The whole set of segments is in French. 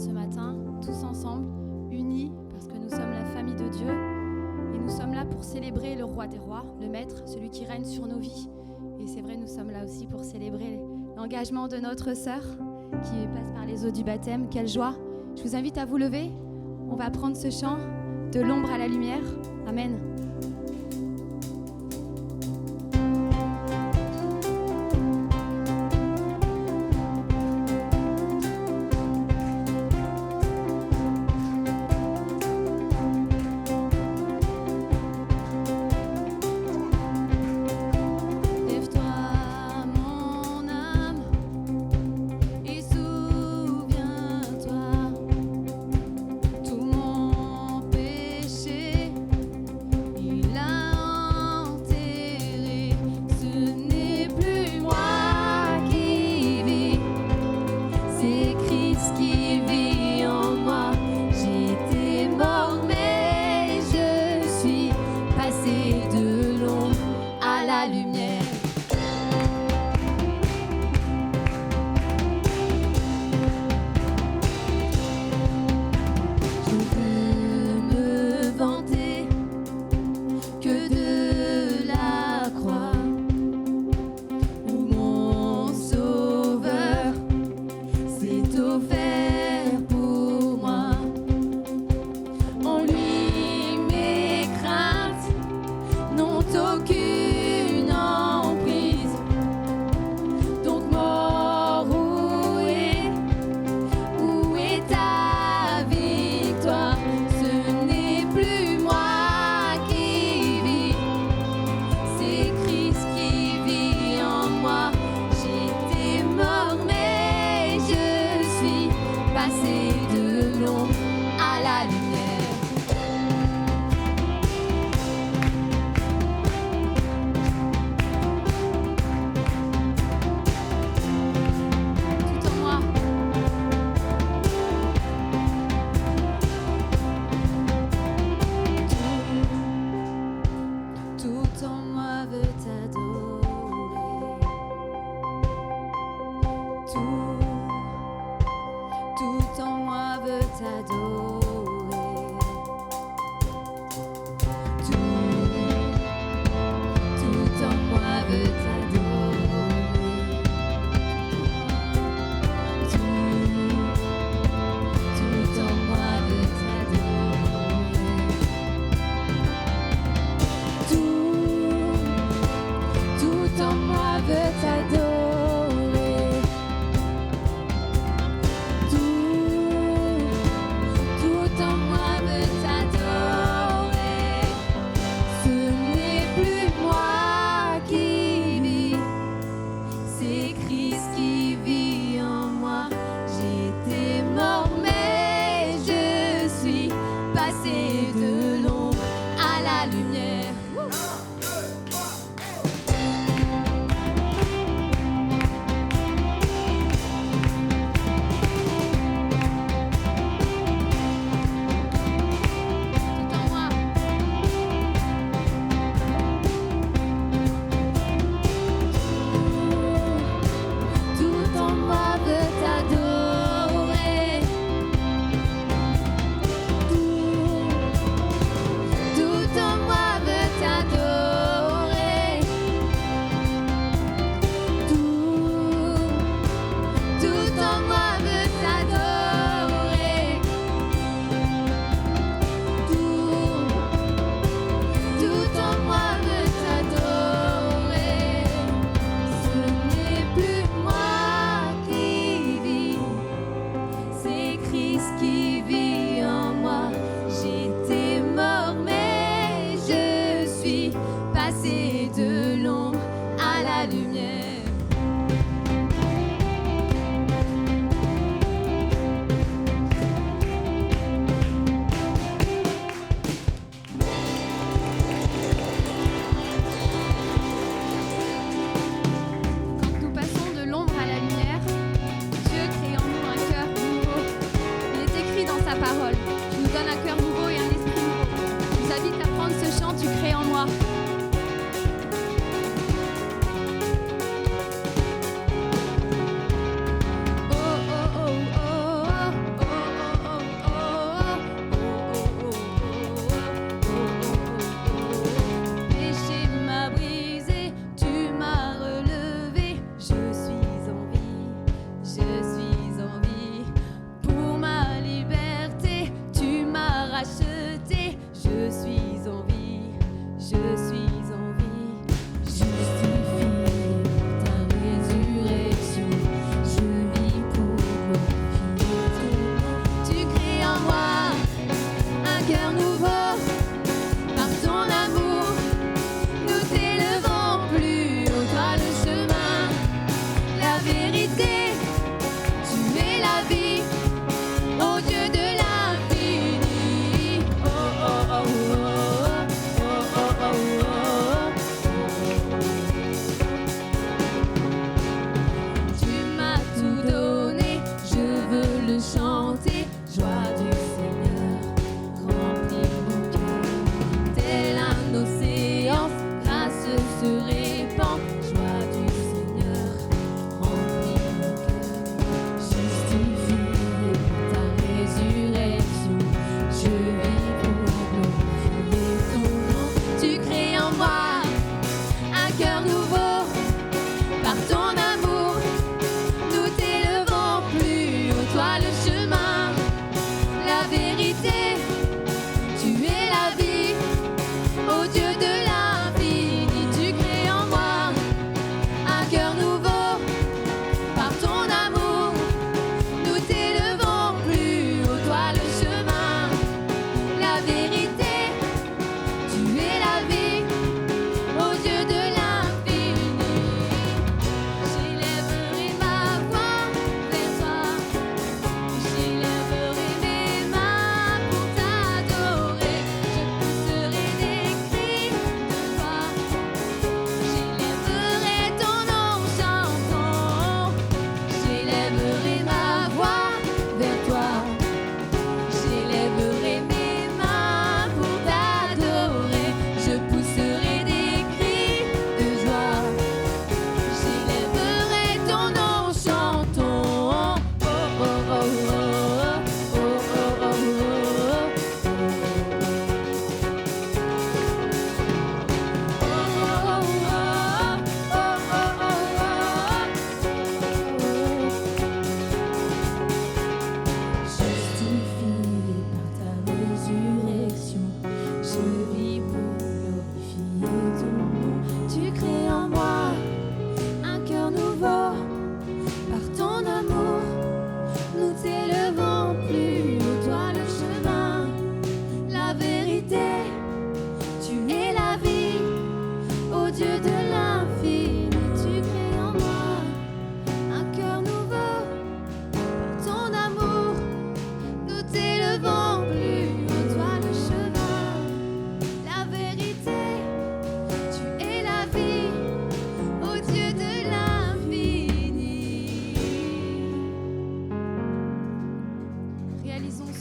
ce matin, tous ensemble, unis, parce que nous sommes la famille de Dieu. Et nous sommes là pour célébrer le roi des rois, le maître, celui qui règne sur nos vies. Et c'est vrai, nous sommes là aussi pour célébrer l'engagement de notre sœur qui passe par les eaux du baptême. Quelle joie! Je vous invite à vous lever. On va prendre ce chant de l'ombre à la lumière. Amen.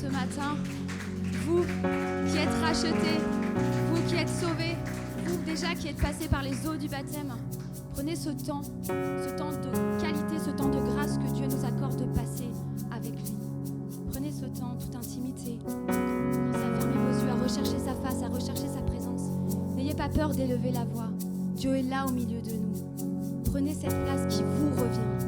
ce matin, vous qui êtes rachetés, vous qui êtes sauvés, vous déjà qui êtes passés par les eaux du baptême, prenez ce temps de qualité, ce temps de grâce que Dieu nous accorde de passer avec lui. Prenez ce temps, toute intimité. Commencez à fermer vos yeux, à rechercher sa face, à rechercher sa présence. N'ayez pas peur d'élever la voix. Dieu est là au milieu de nous. Prenez cette place qui vous revient.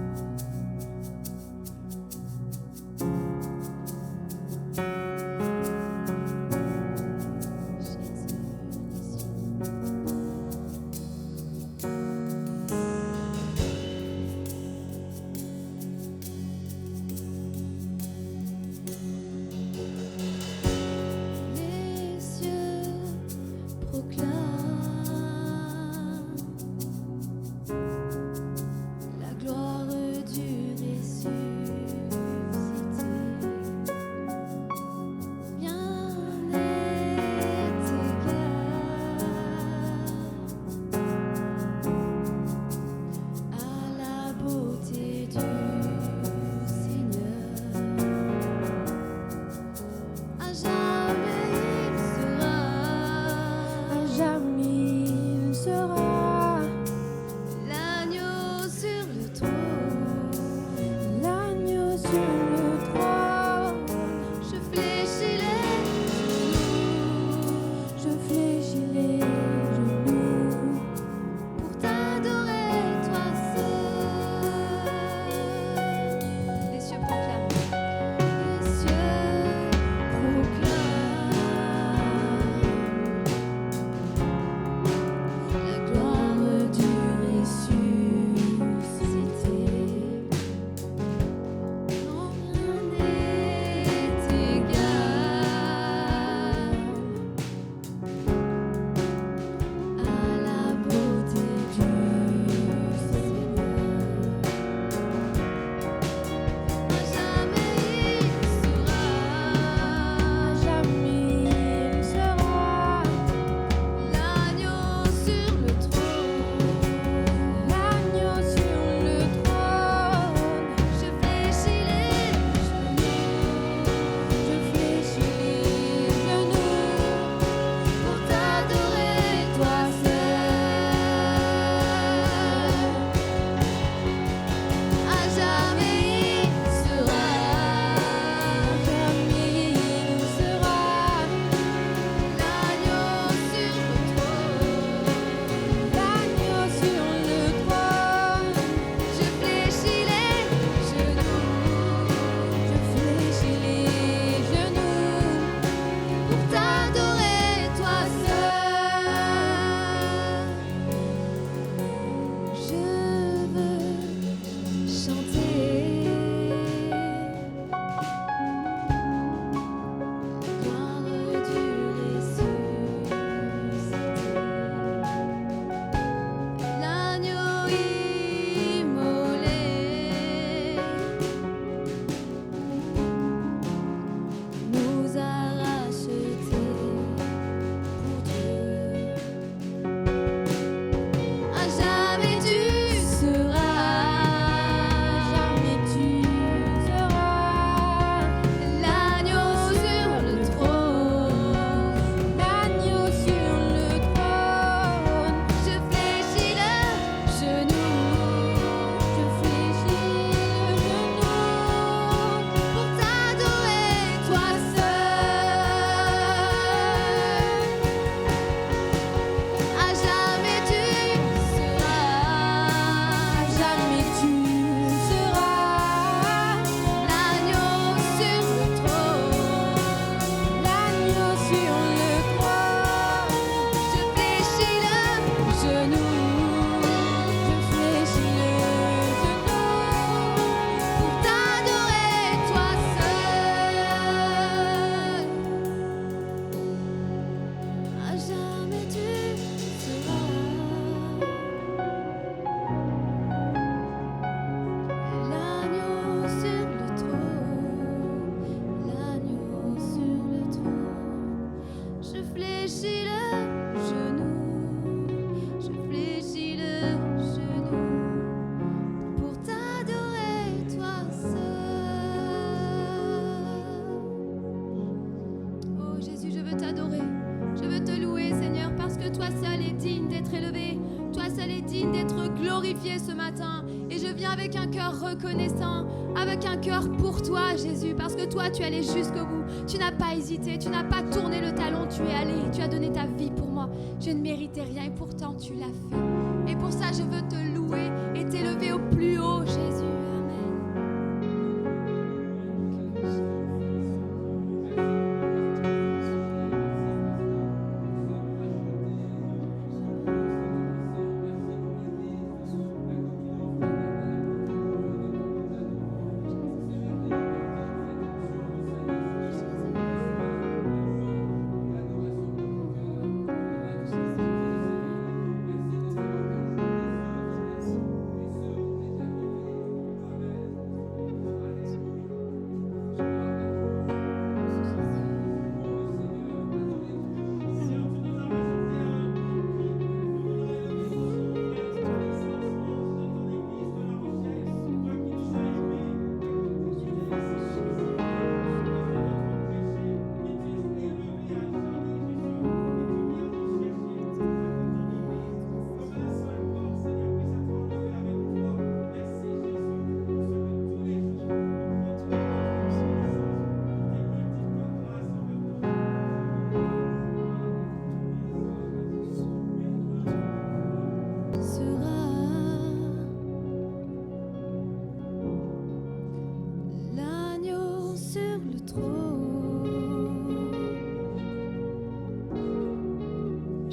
digne d'être élevé. Toi seul est digne d'être glorifié ce matin. Et je viens avec un cœur reconnaissant, avec un cœur pour toi, Jésus, parce que toi, tu es allé jusqu'au bout. Tu n'as pas hésité, tu n'as pas tourné le talon, tu es allé, tu as donné ta vie pour moi. Je ne méritais rien et pourtant tu l'as fait. Et pour ça, je veux te louer et t'élever au plus haut, Jésus.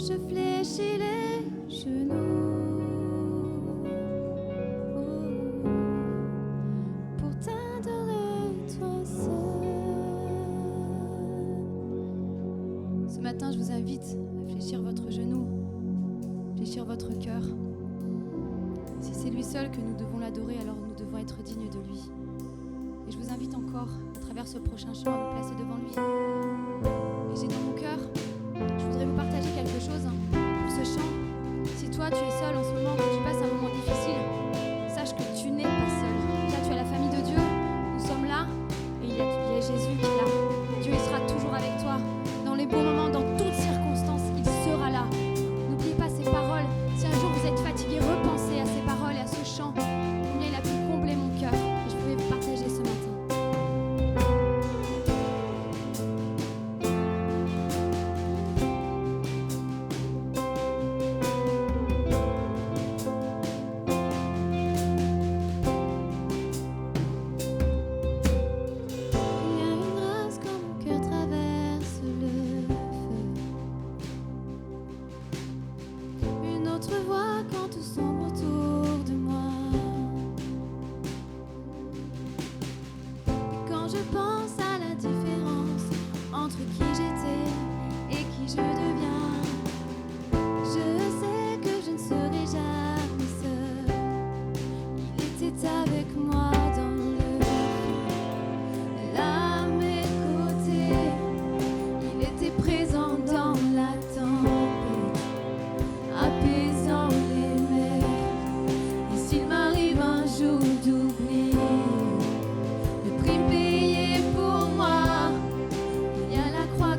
Je fléchis les genoux pour t'adorer toi seul. Ce matin, je vous invite à fléchir votre genou, fléchir votre cœur. Si c'est lui seul que nous devons l'adorer, alors nous devons être dignes de lui. Et je vous invite encore, à travers ce prochain chant, à vous placer devant lui. Et j'ai dans mon cœur, je voudrais vous partager quelque chose pour ce chant. Si toi tu es seul en ce moment, que tu passes un moment difficile, sache que tu n'es pas seul. Là tu es la famille de Dieu, nous sommes là et il y a Jésus qui est là. Dieu il sera toujours avec toi. Dans les bons moments, dans toutes circonstances, il sera là. N'oubliez pas ces paroles. Si un jour vous êtes fatigué, repensez à ces paroles et à ce chant. Combien il a pu combler mon cœur. Et je voulais vous partager ce matin. Le prix payé pour moi, il y a la croix.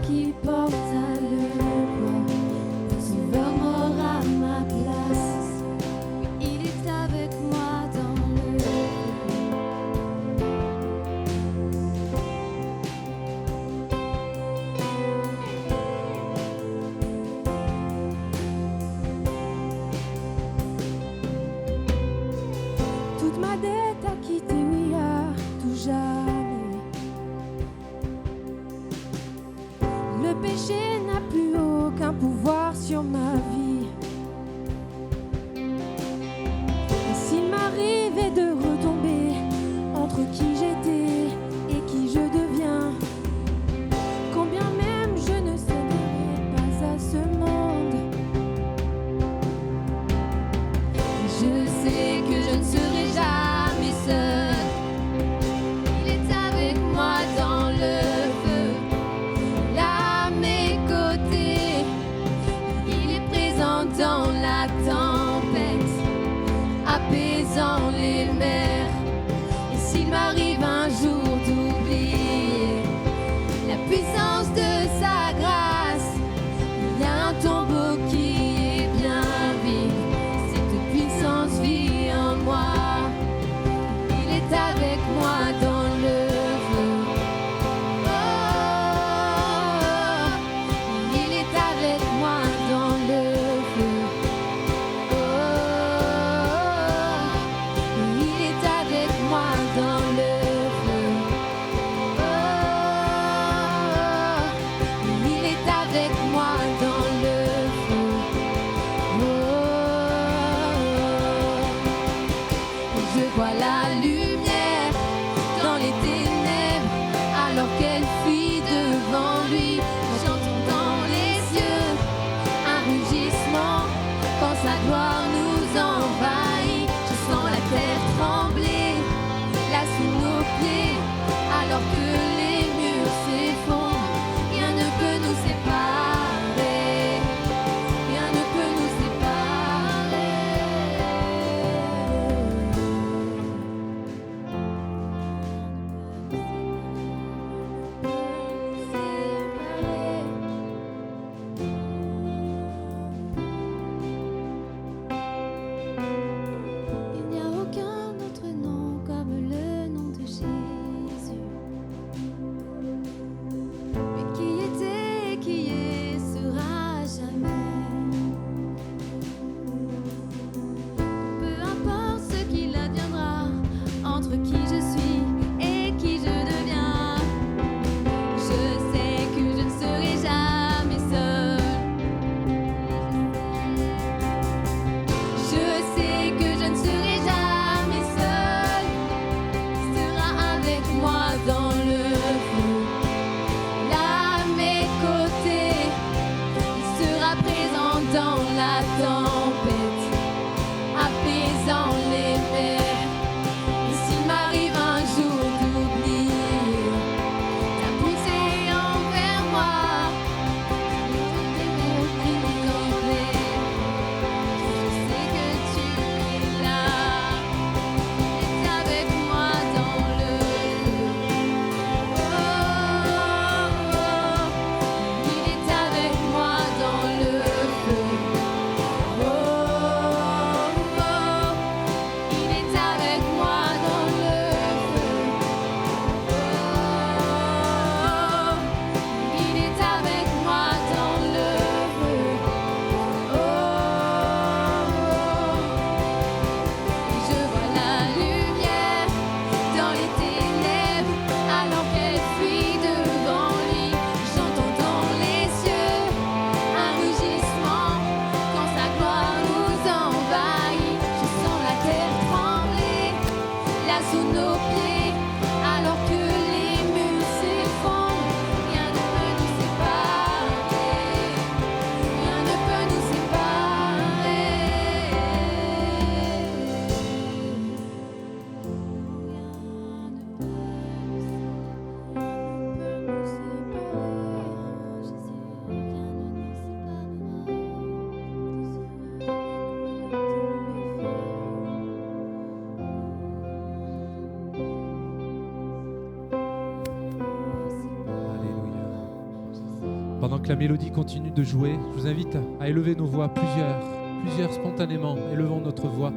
Pendant que la mélodie continue de jouer, je vous invite à élever nos voix, plusieurs spontanément. Élevons notre voix,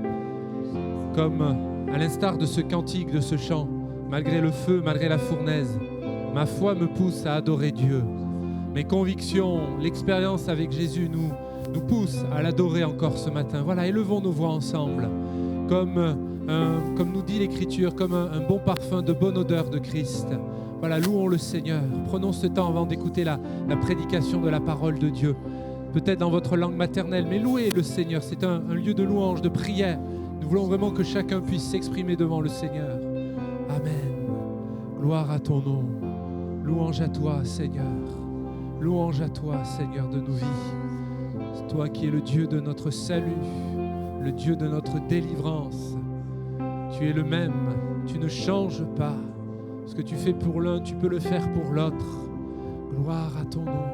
comme à l'instar de ce cantique, de ce chant. Malgré le feu, malgré la fournaise, ma foi me pousse à adorer Dieu. Mes convictions, l'expérience avec Jésus nous poussent à l'adorer encore ce matin. Voilà, élevons nos voix ensemble, comme nous dit l'Écriture, comme un bon parfum de bonne odeur de Christ. Voilà, louons le Seigneur. Prenons ce temps avant d'écouter la prédication de la parole de Dieu. Peut-être dans votre langue maternelle, mais louez le Seigneur. C'est un lieu de louange, de prière. Nous voulons vraiment que chacun puisse s'exprimer devant le Seigneur. Amen. Gloire à ton nom. Louange à toi, Seigneur. Louange à toi, Seigneur de nos vies. C'est toi qui es le Dieu de notre salut, le Dieu de notre délivrance. Tu es le même, tu ne changes pas. Ce que tu fais pour l'un, tu peux le faire pour l'autre. Gloire à ton nom.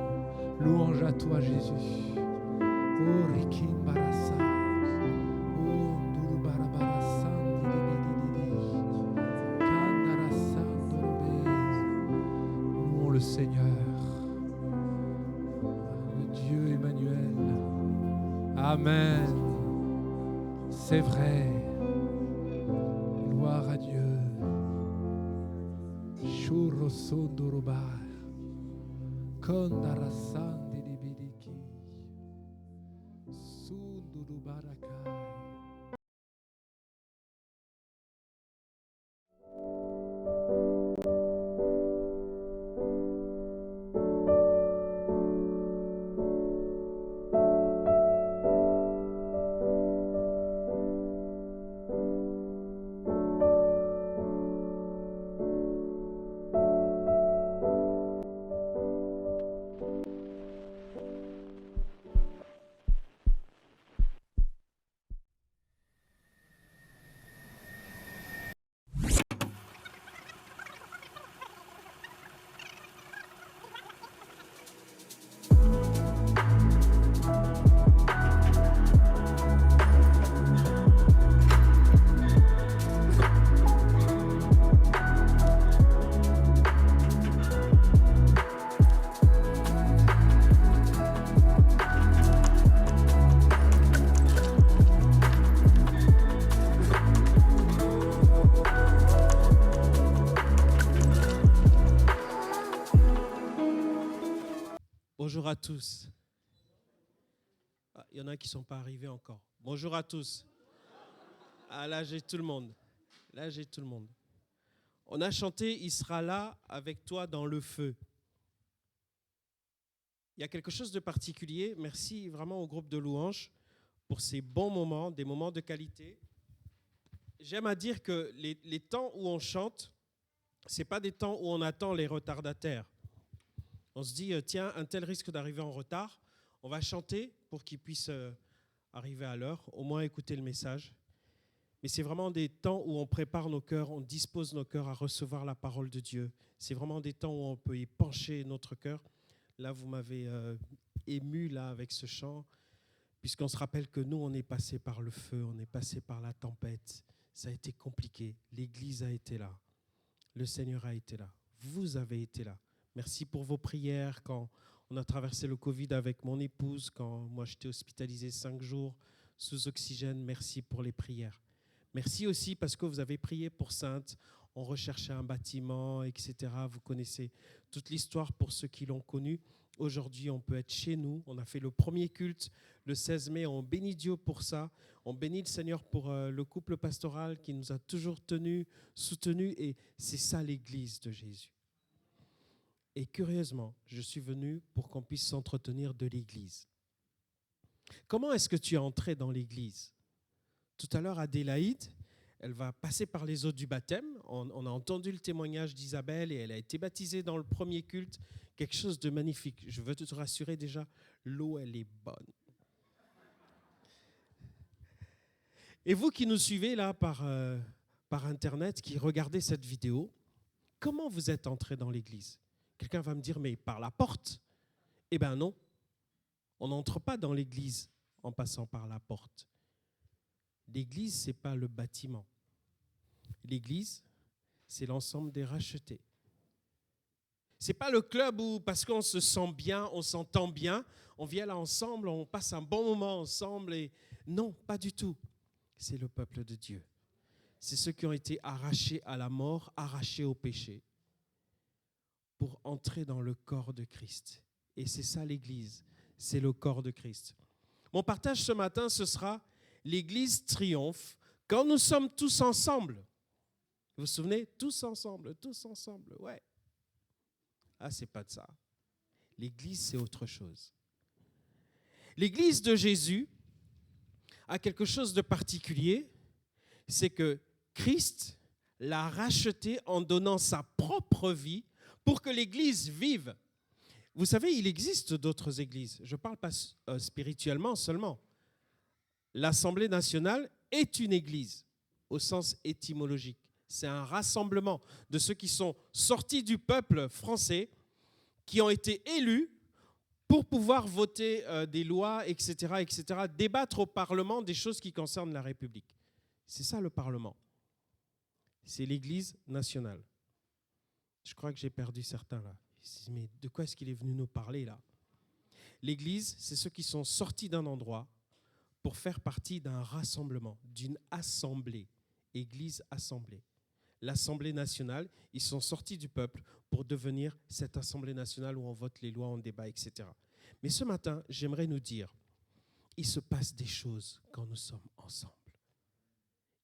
Louange à toi, Jésus. Oh, Rikim Barasa. Oh, Nduru Barabara Sandiri. Kandara Sandorobe. Louons le Seigneur. Le Dieu Emmanuel. Amen. C'est vrai. Gloire à Dieu. Shuro Sondoroba. Kandara Sandiri. Sunduru Barakai. Bonjour à tous. Ah, il y en a qui ne sont pas arrivés encore. Bonjour à tous. Ah, là, j'ai tout le monde. Là, j'ai tout le monde. On a chanté « Il sera là avec toi dans le feu ». Il y a quelque chose de particulier. Merci vraiment au groupe de louanges pour ces bons moments, des moments de qualité. J'aime à dire que les temps où on chante, ce n'est pas des temps où on attend les retardataires. On se dit, tiens, un tel risque d'arriver en retard. On va chanter pour qu'il puisse arriver à l'heure, au moins écouter le message. Mais c'est vraiment des temps où on prépare nos cœurs, on dispose nos cœurs à recevoir la parole de Dieu. C'est vraiment des temps où on peut y pencher notre cœur. Là, vous m'avez ému là, avec ce chant, puisqu'on se rappelle que nous, on est passé par le feu, on est passé par la tempête. Ça a été compliqué. L'Église a été là. Le Seigneur a été là. Vous avez été là. Merci pour vos prières quand on a traversé le Covid avec mon épouse, quand moi j'étais hospitalisé 5 jours sous oxygène. Merci pour les prières. Merci aussi parce que vous avez prié pour Sainte. On recherchait un bâtiment, etc. Vous connaissez toute l'histoire pour ceux qui l'ont connue. Aujourd'hui, on peut être chez nous. On a fait le premier culte le 16 mai. On bénit Dieu pour ça. On bénit le Seigneur pour le couple pastoral qui nous a toujours tenus, soutenus. Et c'est ça l'Église de Jésus. Et curieusement, je suis venu pour qu'on puisse s'entretenir de l'Église. Comment est-ce que tu es entré dans l'Église ? Tout à l'heure, Adélaïde, elle va passer par les eaux du baptême. On a entendu le témoignage d'Isabelle et elle a été baptisée dans le premier culte. Quelque chose de magnifique. Je veux te rassurer déjà, l'eau, elle est bonne. Et vous qui nous suivez là par Internet, qui regardez cette vidéo, comment vous êtes entré dans l'Église ? Quelqu'un va me dire, mais par la porte ? Eh bien non, on n'entre pas dans l'Église en passant par la porte. L'Église, ce n'est pas le bâtiment. L'Église, c'est l'ensemble des rachetés. C'est pas le club où, parce qu'on se sent bien, on s'entend bien, on vient là ensemble, on passe un bon moment ensemble. Et non, pas du tout. C'est le peuple de Dieu. C'est ceux qui ont été arrachés à la mort, arrachés au péché, pour entrer dans le corps de Christ. Et c'est ça l'Église, c'est le corps de Christ. Mon partage ce matin, ce sera l'Église triomphe quand nous sommes tous ensemble. Vous vous souvenez? Tous ensemble, ouais. Ah, c'est pas de ça. L'Église, c'est autre chose. L'Église de Jésus a quelque chose de particulier, c'est que Christ l'a racheté en donnant sa propre vie pour que l'Église vive. Vous savez, il existe d'autres églises. Je ne parle pas spirituellement seulement. L'Assemblée nationale est une église au sens étymologique. C'est un rassemblement de ceux qui sont sortis du peuple français, qui ont été élus pour pouvoir voter des lois, etc., débattre au Parlement des choses qui concernent la République. C'est ça le Parlement. C'est l'Église nationale. Je crois que j'ai perdu certains là. Ils se disent, mais de quoi est-ce qu'il est venu nous parler là? L'Église, c'est ceux qui sont sortis d'un endroit pour faire partie d'un rassemblement, d'une assemblée. Église assemblée. L'Assemblée nationale, ils sont sortis du peuple pour devenir cette Assemblée nationale où on vote les lois, on débat, etc. Mais ce matin, j'aimerais nous dire, il se passe des choses quand nous sommes ensemble.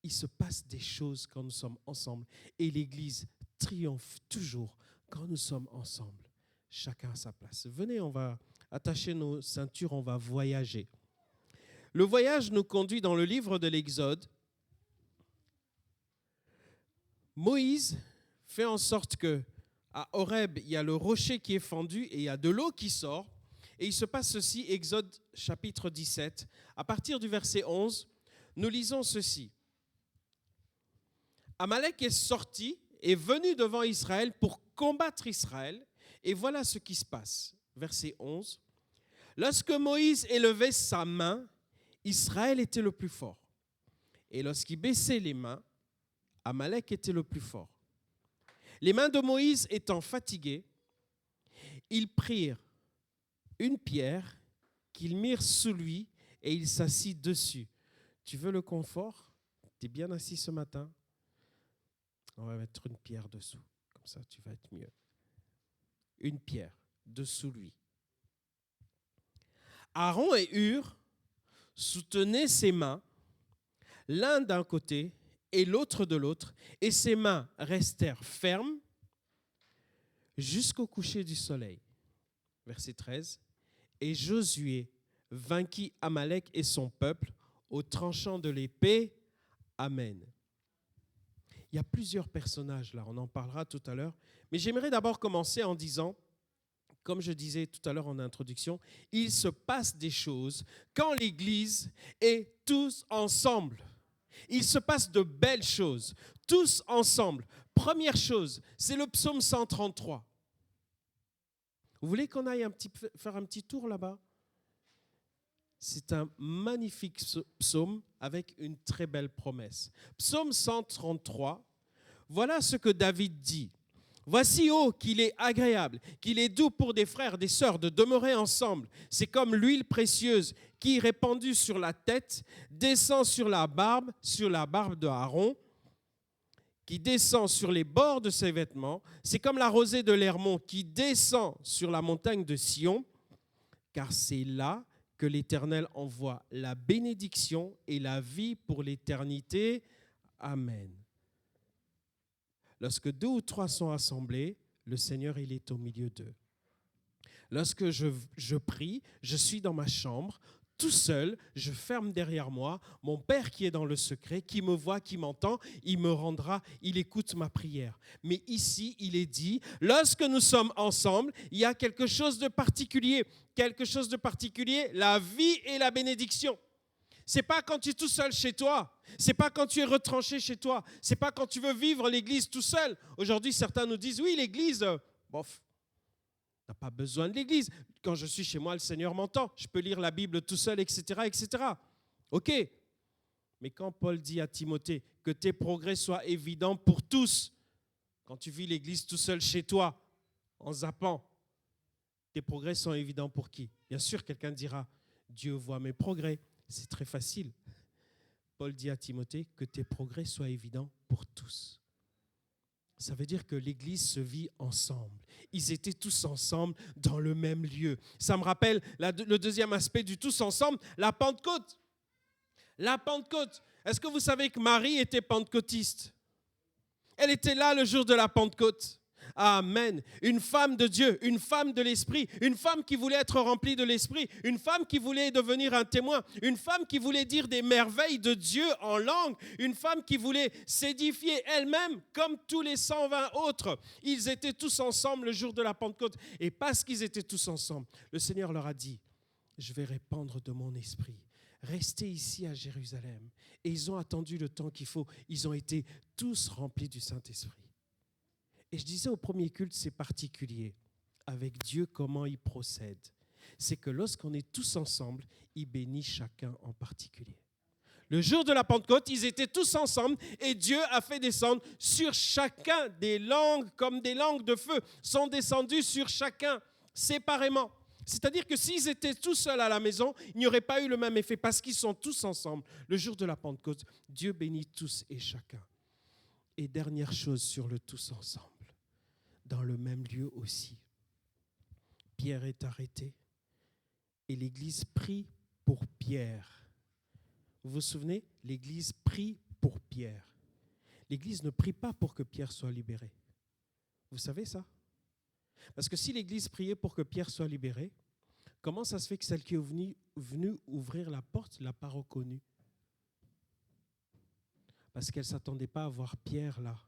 Il se passe des choses quand nous sommes ensemble. Et l'Église triomphe toujours quand nous sommes ensemble. Chacun à sa place. Venez, on va attacher nos ceintures, on va voyager. Le voyage nous conduit dans le livre de l'Exode. Moïse fait en sorte que à Horeb, il y a le rocher qui est fendu et il y a de l'eau qui sort. Et il se passe ceci, Exode chapitre 17. À partir du verset 11, nous lisons ceci. Amalek est sorti, est venu devant Israël pour combattre Israël. Et voilà ce qui se passe. Verset 11. Lorsque Moïse élevait sa main, Israël était le plus fort. Et lorsqu'il baissait les mains, Amalek était le plus fort. Les mains de Moïse étant fatiguées, ils prirent une pierre qu'ils mirent sous lui et il s'assit dessus. Tu veux le confort? Tu es bien assis ce matin? On va mettre une pierre dessous. Comme ça, tu vas être mieux. Une pierre dessous lui. Aaron et Hur soutenaient ses mains, l'un d'un côté et l'autre de l'autre, et ses mains restèrent fermes jusqu'au coucher du soleil. Verset 13. Et Josué vainquit Amalek et son peuple au tranchant de l'épée. Amen. Il y a plusieurs personnages là, on en parlera tout à l'heure. Mais j'aimerais d'abord commencer en disant, comme je disais tout à l'heure en introduction, il se passe des choses quand l'Église est tous ensemble. Il se passe de belles choses, tous ensemble. Première chose, c'est le psaume 133. Vous voulez qu'on aille faire un petit tour là-bas? C'est un magnifique psaume avec une très belle promesse. Psaume 133, voilà ce que David dit. Voici, oh, qu'il est agréable, qu'il est doux pour des frères, des sœurs de demeurer ensemble. C'est comme l'huile précieuse qui, répandue sur la tête, descend sur la barbe de Aaron, qui descend sur les bords de ses vêtements. C'est comme la rosée de l'Hermon qui descend sur la montagne de Sion, car c'est là que l'Éternel envoie la bénédiction et la vie pour l'éternité. Amen. Lorsque 2 ou 3 sont assemblés, le Seigneur, il est au milieu d'eux. Lorsque je prie, je suis dans ma chambre, tout seul, je ferme derrière moi. Mon Père qui est dans le secret, qui me voit, qui m'entend, il me rendra, il écoute ma prière. Mais ici, il est dit, lorsque nous sommes ensemble, il y a quelque chose de particulier. Quelque chose de particulier, la vie et la bénédiction. Ce n'est pas quand tu es tout seul chez toi. Ce n'est pas quand tu es retranché chez toi. Ce n'est pas quand tu veux vivre l'église tout seul. Aujourd'hui, certains nous disent, oui, l'église, bof, tu n'as pas besoin de l'église. Quand je suis chez moi, le Seigneur m'entend. Je peux lire la Bible tout seul, etc., etc. OK. Mais quand Paul dit à Timothée que tes progrès soient évidents pour tous, quand tu vis l'église tout seul chez toi, en zappant, tes progrès sont évidents pour qui? Bien sûr, quelqu'un dira, Dieu voit mes progrès. C'est très facile. Paul dit à Timothée que tes progrès soient évidents pour tous. Ça veut dire que l'Église se vit ensemble. Ils étaient tous ensemble dans le même lieu. Ça me rappelle le deuxième aspect du tous ensemble, la Pentecôte. La Pentecôte. Est-ce que vous savez que Marie était pentecôtiste? Elle était là le jour de la Pentecôte. Amen. Une femme de Dieu, une femme de l'Esprit, une femme qui voulait être remplie de l'Esprit, une femme qui voulait devenir un témoin, une femme qui voulait dire des merveilles de Dieu en langue, une femme qui voulait s'édifier elle-même comme tous les 120 autres. Ils étaient tous ensemble le jour de la Pentecôte. Et parce qu'ils étaient tous ensemble, le Seigneur leur a dit, je vais répandre de mon esprit. Restez ici à Jérusalem. Et ils ont attendu le temps qu'il faut. Ils ont été tous remplis du Saint-Esprit. Et je disais au premier culte, c'est particulier. Avec Dieu, comment il procède? C'est que lorsqu'on est tous ensemble, il bénit chacun en particulier. Le jour de la Pentecôte, ils étaient tous ensemble et Dieu a fait descendre sur chacun des langues, comme des langues de feu, sont descendues sur chacun séparément. C'est-à-dire que s'ils étaient tous seuls à la maison, il n'y aurait pas eu le même effet parce qu'ils sont tous ensemble. Le jour de la Pentecôte, Dieu bénit tous et chacun. Et dernière chose sur le tous ensemble. Dans le même lieu aussi. Pierre est arrêté et l'Église prie pour Pierre. Vous vous souvenez? L'Église prie pour Pierre. L'Église ne prie pas pour que Pierre soit libéré. Vous savez ça? Parce que si l'Église priait pour que Pierre soit libéré, comment ça se fait que celle qui est venue ouvrir la porte ne l'a pas reconnu? Parce qu'elle ne s'attendait pas à voir Pierre là.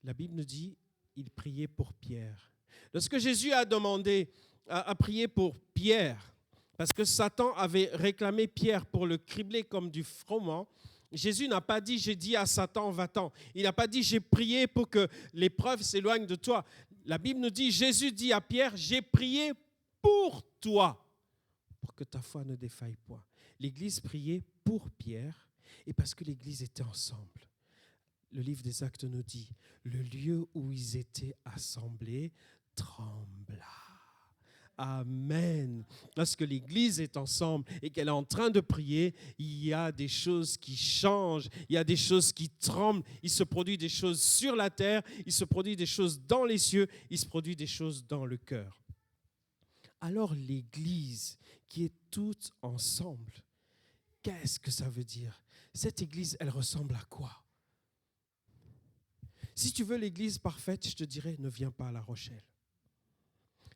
La Bible nous dit il priait pour Pierre. Lorsque Jésus a demandé à prier pour Pierre, parce que Satan avait réclamé Pierre pour le cribler comme du froment, Jésus n'a pas dit, j'ai dit à Satan, va-t'en. Il n'a pas dit, j'ai prié pour que l'épreuve s'éloigne de toi. La Bible nous dit, Jésus dit à Pierre, j'ai prié pour toi, pour que ta foi ne défaille point. L'Église priait pour Pierre, et parce que l'Église était ensemble. Le livre des Actes nous dit, le lieu où ils étaient assemblés trembla. Amen. Lorsque l'Église est ensemble et qu'elle est en train de prier, il y a des choses qui changent, il y a des choses qui tremblent, il se produit des choses sur la terre, il se produit des choses dans les cieux, il se produit des choses dans le cœur. Alors l'Église qui est toute ensemble, qu'est-ce que ça veut dire? Cette Église, elle ressemble à quoi? Si tu veux l'Église parfaite, je te dirais, ne viens pas à La Rochelle.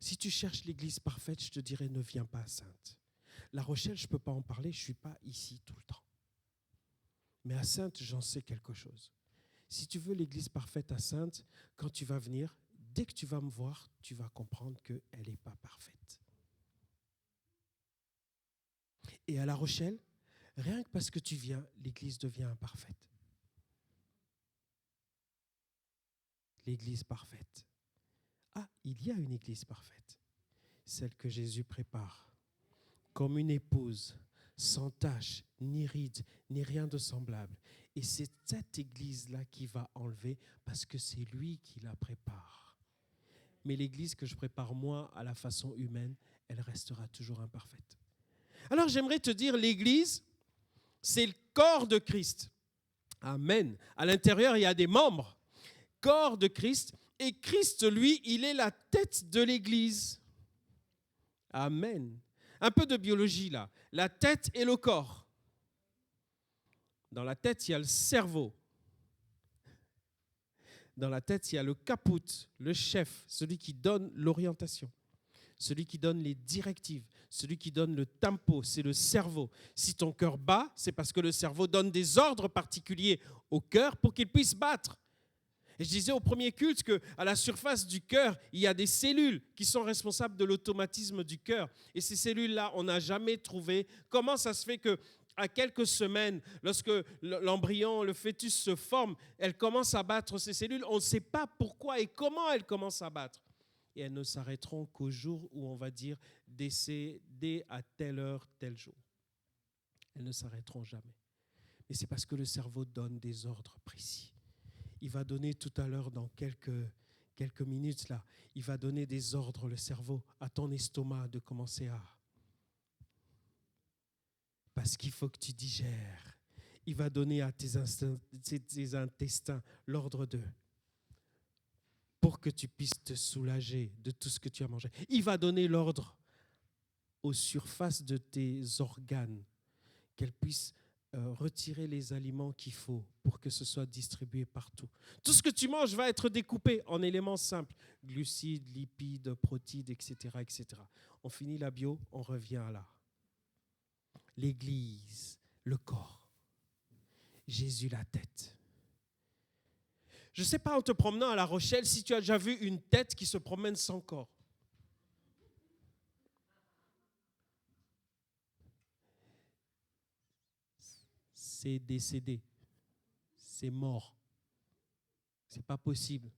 Si tu cherches l'Église parfaite, je te dirais, ne viens pas à Sainte. La Rochelle, je ne peux pas en parler, je ne suis pas ici tout le temps. Mais à Sainte, j'en sais quelque chose. Si tu veux l'Église parfaite à Sainte, quand tu vas venir, dès que tu vas me voir, tu vas comprendre qu'elle n'est pas parfaite. Et à La Rochelle, rien que parce que tu viens, l'Église devient imparfaite. L'Église parfaite. Ah, il y a une Église parfaite, celle que Jésus prépare, comme une épouse, sans tache, ni ride, ni rien de semblable. Et c'est cette Église-là qui va enlever, parce que c'est lui qui la prépare. Mais l'Église que je prépare moi à la façon humaine, elle restera toujours imparfaite. Alors j'aimerais te dire, l'Église, c'est le corps de Christ. Amen. À l'intérieur, il y a des membres. Corps de Christ, et Christ, lui, il est la tête de l'Église. Amen. Un peu de biologie là. La tête et le corps. Dans la tête, il y a le cerveau. Dans la tête, il y a le caput, le chef, celui qui donne l'orientation, celui qui donne les directives, celui qui donne le tempo, c'est le cerveau. Si ton cœur bat, c'est parce que le cerveau donne des ordres particuliers au cœur pour qu'il puisse battre. Et je disais au premier culte qu'à la surface du cœur, il y a des cellules qui sont responsables de l'automatisme du cœur. Et ces cellules-là, on n'a jamais trouvé comment ça se fait qu'à quelques semaines, lorsque l'embryon, le fœtus se forme, elles commencent à battre ces cellules. On ne sait pas pourquoi et comment elles commencent à battre. Et elles ne s'arrêteront qu'au jour où on va dire décédé à telle heure, tel jour. Elles ne s'arrêteront jamais. Mais c'est parce que le cerveau donne des ordres précis. Il va donner tout à l'heure, dans quelques quelques minutes là, il va donner des ordres, le cerveau, à ton estomac de commencer à... Parce qu'il faut que tu digères. Il va donner à tes intestins l'ordre de... pour que tu puisses te soulager de tout ce que tu as mangé. Il va donner l'ordre aux surfaces de tes organes, qu'elles puissent retirer les aliments qu'il faut pour que ce soit distribué partout. Tout ce que tu manges va être découpé en éléments simples, glucides, lipides, protides, etc., etc. On finit la bio, on revient là. L'Église, le corps, Jésus la tête. Je ne sais pas, en te promenant à La Rochelle, si tu as déjà vu une tête qui se promène sans corps. C'est décédé. C'est mort. C'est pas possible.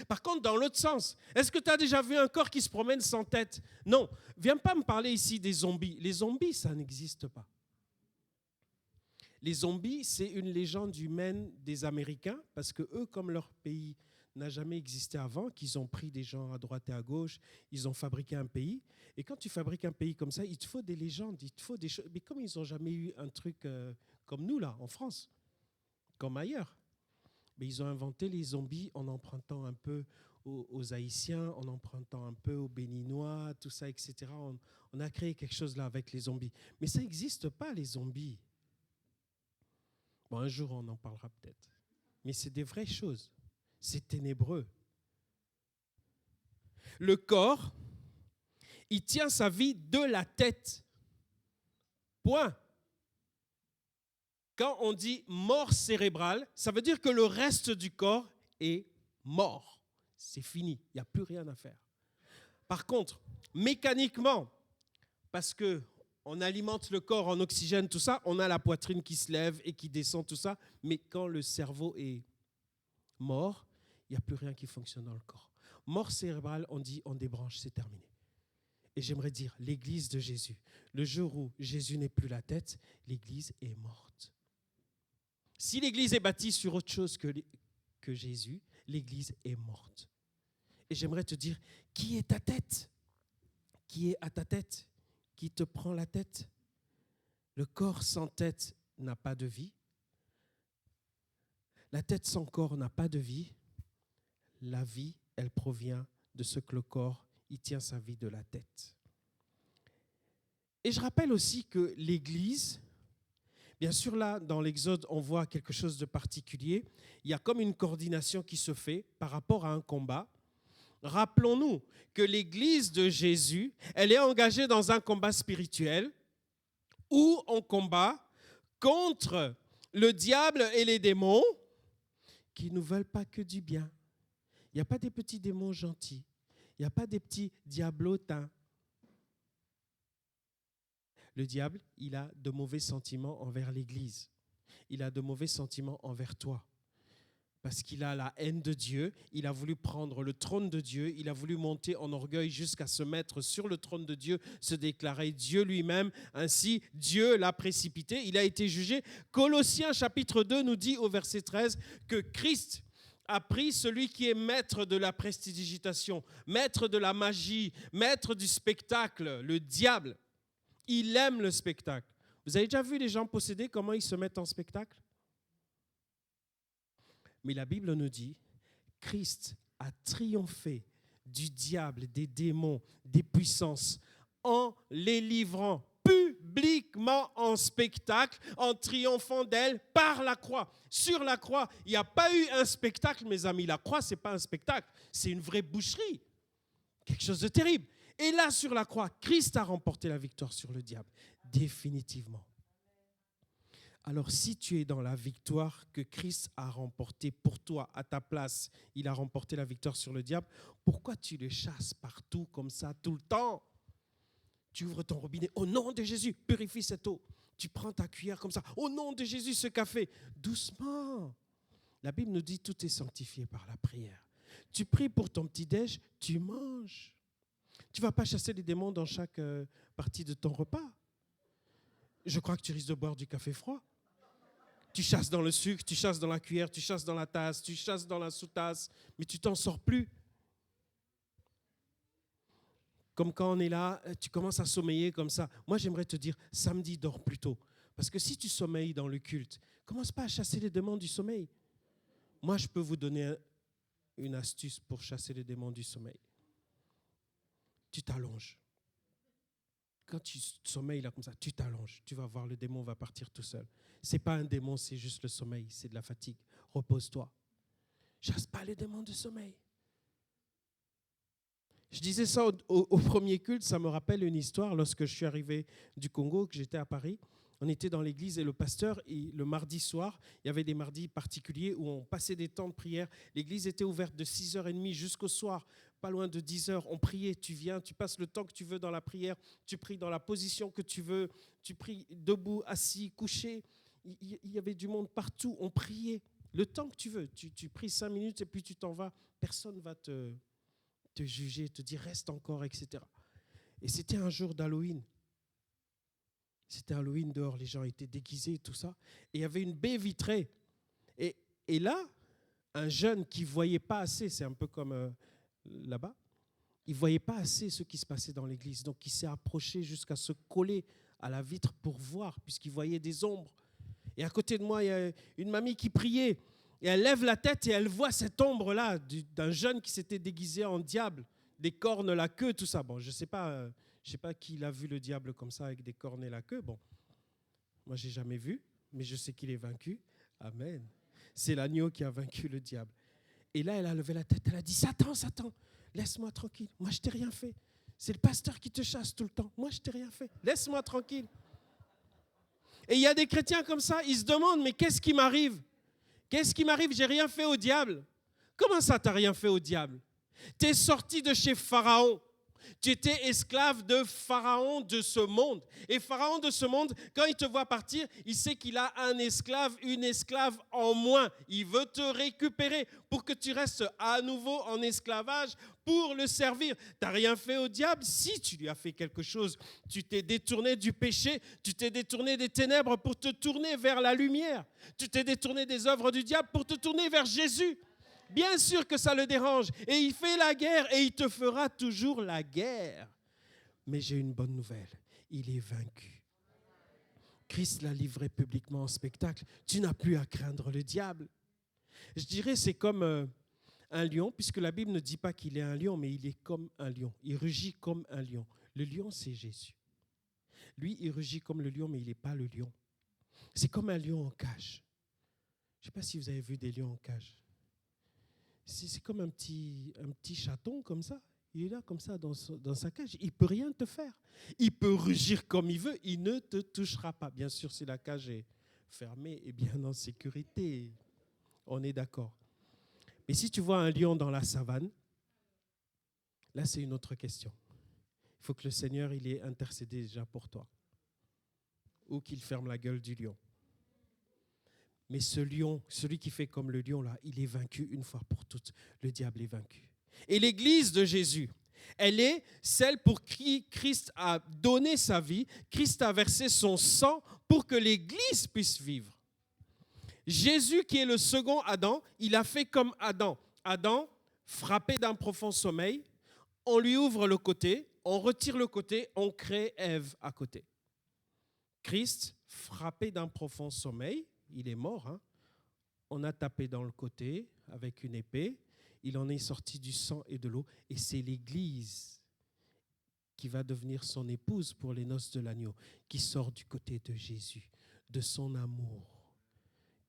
Par contre, dans l'autre sens, est-ce que tu as déjà vu un corps qui se promène sans tête? Non. Viens pas me parler ici des zombies. Les zombies, ça n'existe pas. Les zombies, c'est une légende humaine des Américains, parce que eux, comme leur pays n'a jamais existé avant, qu'ils ont pris des gens à droite et à gauche, ils ont fabriqué un pays. Et quand tu fabriques un pays comme ça, il te faut des légendes, il te faut des choses. Mais comme ils n'ont jamais eu un truc comme nous, là, en France, comme ailleurs, mais ils ont inventé les zombies en empruntant un peu aux Haïtiens, en empruntant un peu aux Béninois, tout ça, etc. On a créé quelque chose là avec les zombies. Mais ça n'existe pas, les zombies. Bon, un jour, on en parlera peut-être. Mais c'est des vraies choses. C'est ténébreux. Le corps, il tient sa vie de la tête. Point. Quand on dit mort cérébrale, ça veut dire que le reste du corps est mort. C'est fini. Il n'y a plus rien à faire. Par contre, mécaniquement, parce qu'on alimente le corps en oxygène, tout ça, on a la poitrine qui se lève et qui descend, tout ça. Mais quand le cerveau est mort, il n'y a plus rien qui fonctionne dans le corps. Mort cérébrale, on dit on débranche, c'est terminé. Et j'aimerais dire, l'Église de Jésus, le jour où Jésus n'est plus la tête, l'Église est morte. Si l'Église est bâtie sur autre chose que Jésus, l'Église est morte. Et j'aimerais te dire, qui est ta tête? Qui est à ta tête? Qui te prend la tête? Le corps sans tête n'a pas de vie. La tête sans corps n'a pas de vie. La vie, elle provient de ce que le corps, il tient sa vie de la tête. Et je rappelle aussi que l'Église, bien sûr là, dans l'Exode, on voit quelque chose de particulier. Il y a comme une coordination qui se fait par rapport à un combat. Rappelons-nous que l'Église de Jésus, elle est engagée dans un combat spirituel où on combat contre le diable et les démons qui ne veulent pas que du bien. Il n'y a pas des petits démons gentils. Il n'y a pas des petits diablotins. Le diable, il a de mauvais sentiments envers l'Église. Il a de mauvais sentiments envers toi. Parce qu'il a la haine de Dieu, il a voulu prendre le trône de Dieu, il a voulu monter en orgueil jusqu'à se mettre sur le trône de Dieu, se déclarer Dieu lui-même. Ainsi, Dieu l'a précipité, il a été jugé. Colossiens chapitre 2 nous dit au verset 13 que Christ a pris celui qui est maître de la prestidigitation, maître de la magie, maître du spectacle, le diable. Il aime le spectacle. Vous avez déjà vu les gens possédés, comment ils se mettent en spectacle? Mais la Bible nous dit, Christ a triomphé du diable, des démons, des puissances, en les livrant publiquement en spectacle, en triomphant d'elles par la croix. Sur la croix, il n'y a pas eu un spectacle, mes amis. La croix, ce n'est pas un spectacle, c'est une vraie boucherie. Quelque chose de terrible. Et là, sur la croix, Christ a remporté la victoire sur le diable, définitivement. Alors, si tu es dans la victoire que Christ a remportée pour toi, à ta place, il a remporté la victoire sur le diable, pourquoi tu le chasses partout comme ça, tout le temps? Tu ouvres ton robinet, au nom de Jésus, purifie cette eau. Tu prends ta cuillère comme ça, au nom de Jésus, ce café. Doucement. La Bible nous dit, tout est sanctifié par la prière. Tu pries pour ton petit-déj, tu manges. Tu ne vas pas chasser les démons dans chaque partie de ton repas. Je crois que tu risques de boire du café froid. Tu chasses dans le sucre, tu chasses dans la cuillère, tu chasses dans la tasse, tu chasses dans la sous-tasse, mais tu t'en sors plus. Comme quand on est là, tu commences à sommeiller comme ça. Moi, j'aimerais te dire, samedi, dors plus tôt. Parce que si tu sommeilles dans le culte, commence pas à chasser les démons du sommeil. Moi, je peux vous donner une astuce pour chasser les démons du sommeil. Tu t'allonges. Quand tu sommeilles là comme ça, tu t'allonges. Tu vas voir, le démon va partir tout seul. Ce n'est pas un démon, c'est juste le sommeil, c'est de la fatigue. Repose-toi. Chasse pas les démons du sommeil. Je disais ça au premier culte, ça me rappelle une histoire lorsque je suis arrivé du Congo, que j'étais à Paris. On était dans l'église et le pasteur, le mardi soir, il y avait des mardis particuliers où on passait des temps de prière. L'église était ouverte de 6h30 jusqu'au soir, pas loin de 10h. On priait, tu viens, tu passes le temps que tu veux dans la prière, tu pries dans la position que tu veux, tu pries debout, assis, couché. Il y avait du monde partout, on priait. Le temps que tu veux, tu pries 5 minutes et puis tu t'en vas. Personne ne va te juger, te dire reste encore, etc. Et c'était un jour d'Halloween. C'était Halloween dehors, les gens étaient déguisés et tout ça. Et il y avait une baie vitrée. Et là, un jeune qui ne voyait pas assez, c'est un peu comme là-bas, il ne voyait pas assez ce qui se passait dans l'église. Donc il s'est approché jusqu'à se coller à la vitre pour voir, puisqu'il voyait des ombres. Et à côté de moi, il y a une mamie qui priait. Et elle lève la tête et elle voit cette ombre-là d'un jeune qui s'était déguisé en diable, des cornes, la queue, tout ça. Bon, je ne sais pas qui l'a vu le diable comme ça avec des cornes et la queue. Bon, moi, je n'ai jamais vu, mais je sais qu'il est vaincu. Amen. C'est l'agneau qui a vaincu le diable. Et là, elle a levé la tête, elle a dit, Satan, Satan, laisse-moi tranquille. Moi, je ne t'ai rien fait. C'est le pasteur qui te chasse tout le temps. Moi, je ne t'ai rien fait. Laisse-moi tranquille. Et il y a des chrétiens comme ça, ils se demandent, mais qu'est-ce qui m'arrive ? Qu'est-ce qui m'arrive ? J'ai rien fait au diable. Comment ça, tu n'as rien fait au diable ? Tu es sorti de chez Pharaon. Tu étais esclave de Pharaon de ce monde. Et Pharaon de ce monde, quand il te voit partir, il sait qu'il a un esclave, une esclave en moins. Il veut te récupérer pour que tu restes à nouveau en esclavage pour le servir. Tu n'as rien fait au diable. Si tu lui as fait quelque chose, tu t'es détourné du péché, tu t'es détourné des ténèbres pour te tourner vers la lumière. Tu t'es détourné des œuvres du diable pour te tourner vers Jésus. Bien sûr que ça le dérange. Et il fait la guerre et il te fera toujours la guerre. Mais j'ai une bonne nouvelle. Il est vaincu. Christ l'a livré publiquement en spectacle. Tu n'as plus à craindre le diable. Je dirais c'est comme un lion, puisque la Bible ne dit pas qu'il est un lion, mais il est comme un lion. Il rugit comme un lion. Le lion, c'est Jésus. Lui, il rugit comme le lion, mais il n'est pas le lion. C'est comme un lion en cage. Je ne sais pas si vous avez vu des lions en cage. C'est comme un petit chaton comme ça. Il est là comme ça dans sa cage. Il ne peut rien te faire. Il peut rugir comme il veut. Il ne te touchera pas. Bien sûr, si la cage est fermée et bien en sécurité. On est d'accord. Mais si tu vois un lion dans la savane, là, c'est une autre question. Il faut que le Seigneur il ait intercédé déjà pour toi. Ou qu'il ferme la gueule du lion. Mais ce lion, celui qui fait comme le lion, là, il est vaincu une fois pour toutes. Le diable est vaincu. Et l'église de Jésus, elle est celle pour qui Christ a donné sa vie. Christ a versé son sang pour que l'église puisse vivre. Jésus, qui est le second Adam, il a fait comme Adam. Adam, frappé d'un profond sommeil, on lui ouvre le côté, on retire le côté, on crée Ève à côté. Christ, frappé d'un profond sommeil, il est mort, hein? On a tapé dans le côté avec une épée, il en est sorti du sang et de l'eau, et c'est l'Église qui va devenir son épouse pour les noces de l'agneau, qui sort du côté de Jésus, de son amour,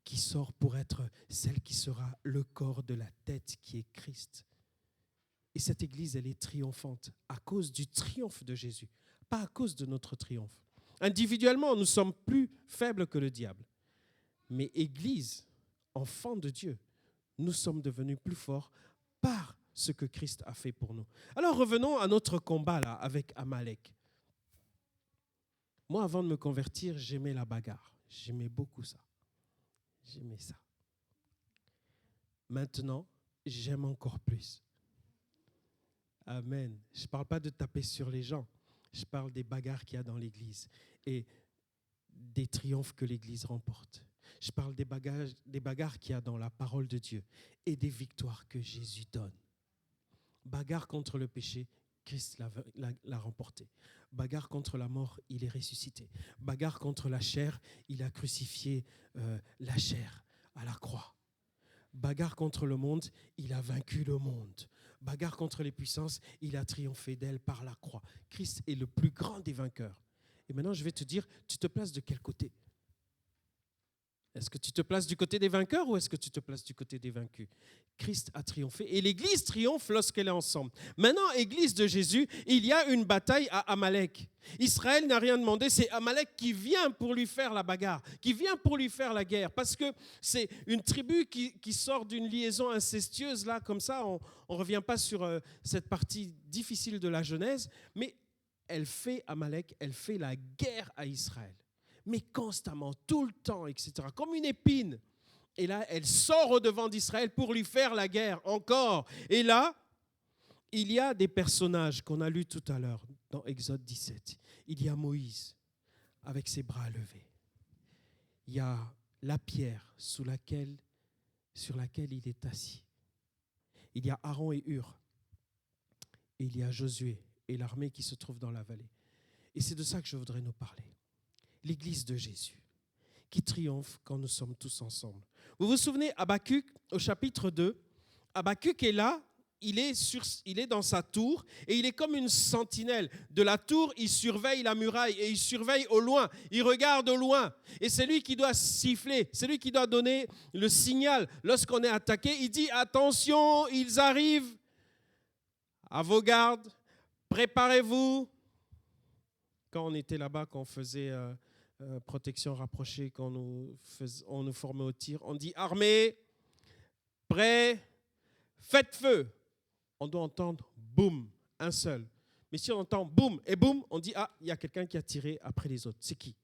qui sort pour être celle qui sera le corps de la tête qui est Christ. Et cette Église, elle est triomphante à cause du triomphe de Jésus, pas à cause de notre triomphe. Individuellement, nous sommes plus faibles que le diable. Mais Église, enfants de Dieu, nous sommes devenus plus forts par ce que Christ a fait pour nous. Alors revenons à notre combat là avec Amalek. Moi, avant de me convertir, j'aimais la bagarre. J'aimais beaucoup ça. J'aimais ça. Maintenant, j'aime encore plus. Amen. Je ne parle pas de taper sur les gens. Je parle des bagarres qu'il y a dans l'Église et des triomphes que l'Église remporte. Je parle des bagarres qu'il y a dans la parole de Dieu et des victoires que Jésus donne. Bagarre contre le péché, Christ l'a remporté. Bagarre contre la mort, il est ressuscité. Bagarre contre la chair, il a crucifié la chair à la croix. Bagarre contre le monde, il a vaincu le monde. Bagarre contre les puissances, il a triomphé d'elles par la croix. Christ est le plus grand des vainqueurs. Et maintenant, je vais te dire, tu te places de quel côté ? Est-ce que tu te places du côté des vainqueurs ou est-ce que tu te places du côté des vaincus ? Christ a triomphé et l'Église triomphe lorsqu'elle est ensemble. Maintenant, Église de Jésus, il y a une bataille à Amalek. Israël n'a rien demandé, c'est Amalek qui vient pour lui faire la bagarre, qui vient pour lui faire la guerre, parce que c'est une tribu qui sort d'une liaison incestueuse, là, comme ça, on ne revient pas sur cette partie difficile de la Genèse, mais Amalek, elle fait la guerre à Israël. Mais constamment, tout le temps, etc., comme une épine. Et là, elle sort au-devant d'Israël pour lui faire la guerre encore. Et là, il y a des personnages qu'on a lus tout à l'heure dans Exode 17. Il y a Moïse avec ses bras levés. Il y a la pierre sur laquelle il est assis. Il y a Aaron et Hur. Et il y a Josué et l'armée qui se trouve dans la vallée. Et c'est de ça que je voudrais nous parler. L'Église de Jésus, qui triomphe quand nous sommes tous ensemble. Vous vous souvenez, Habakkuk, au chapitre 2, Habakkuk est là, il est dans sa tour, et il est comme une sentinelle. De la tour, il surveille la muraille, et il surveille au loin, il regarde au loin. Et c'est lui qui doit siffler, c'est lui qui doit donner le signal lorsqu'on est attaqué. Il dit, attention, ils arrivent, à vos gardes, préparez-vous. Quand on était là-bas, quand on faisait protection rapprochée, quand on nous formait au tir, on dit armée, prêt, faites feu. On doit entendre boum, un seul. Mais si on entend boum et boum, on dit il y a quelqu'un qui a tiré après les autres. C'est qui ?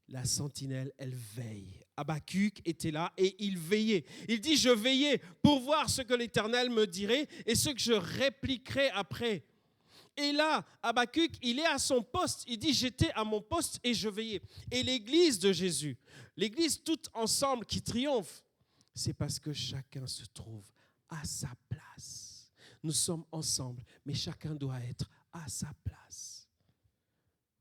La sentinelle, elle veille. Habakkuk était là et il veillait. Il dit, je veillais pour voir ce que l'Éternel me dirait et ce que je répliquerai après. Et là, Habakkuk, il est à son poste. Il dit, j'étais à mon poste et je veillais. Et l'Église de Jésus, l'Église toute ensemble qui triomphe, c'est parce que chacun se trouve à sa place. Nous sommes ensemble, mais chacun doit être à sa place.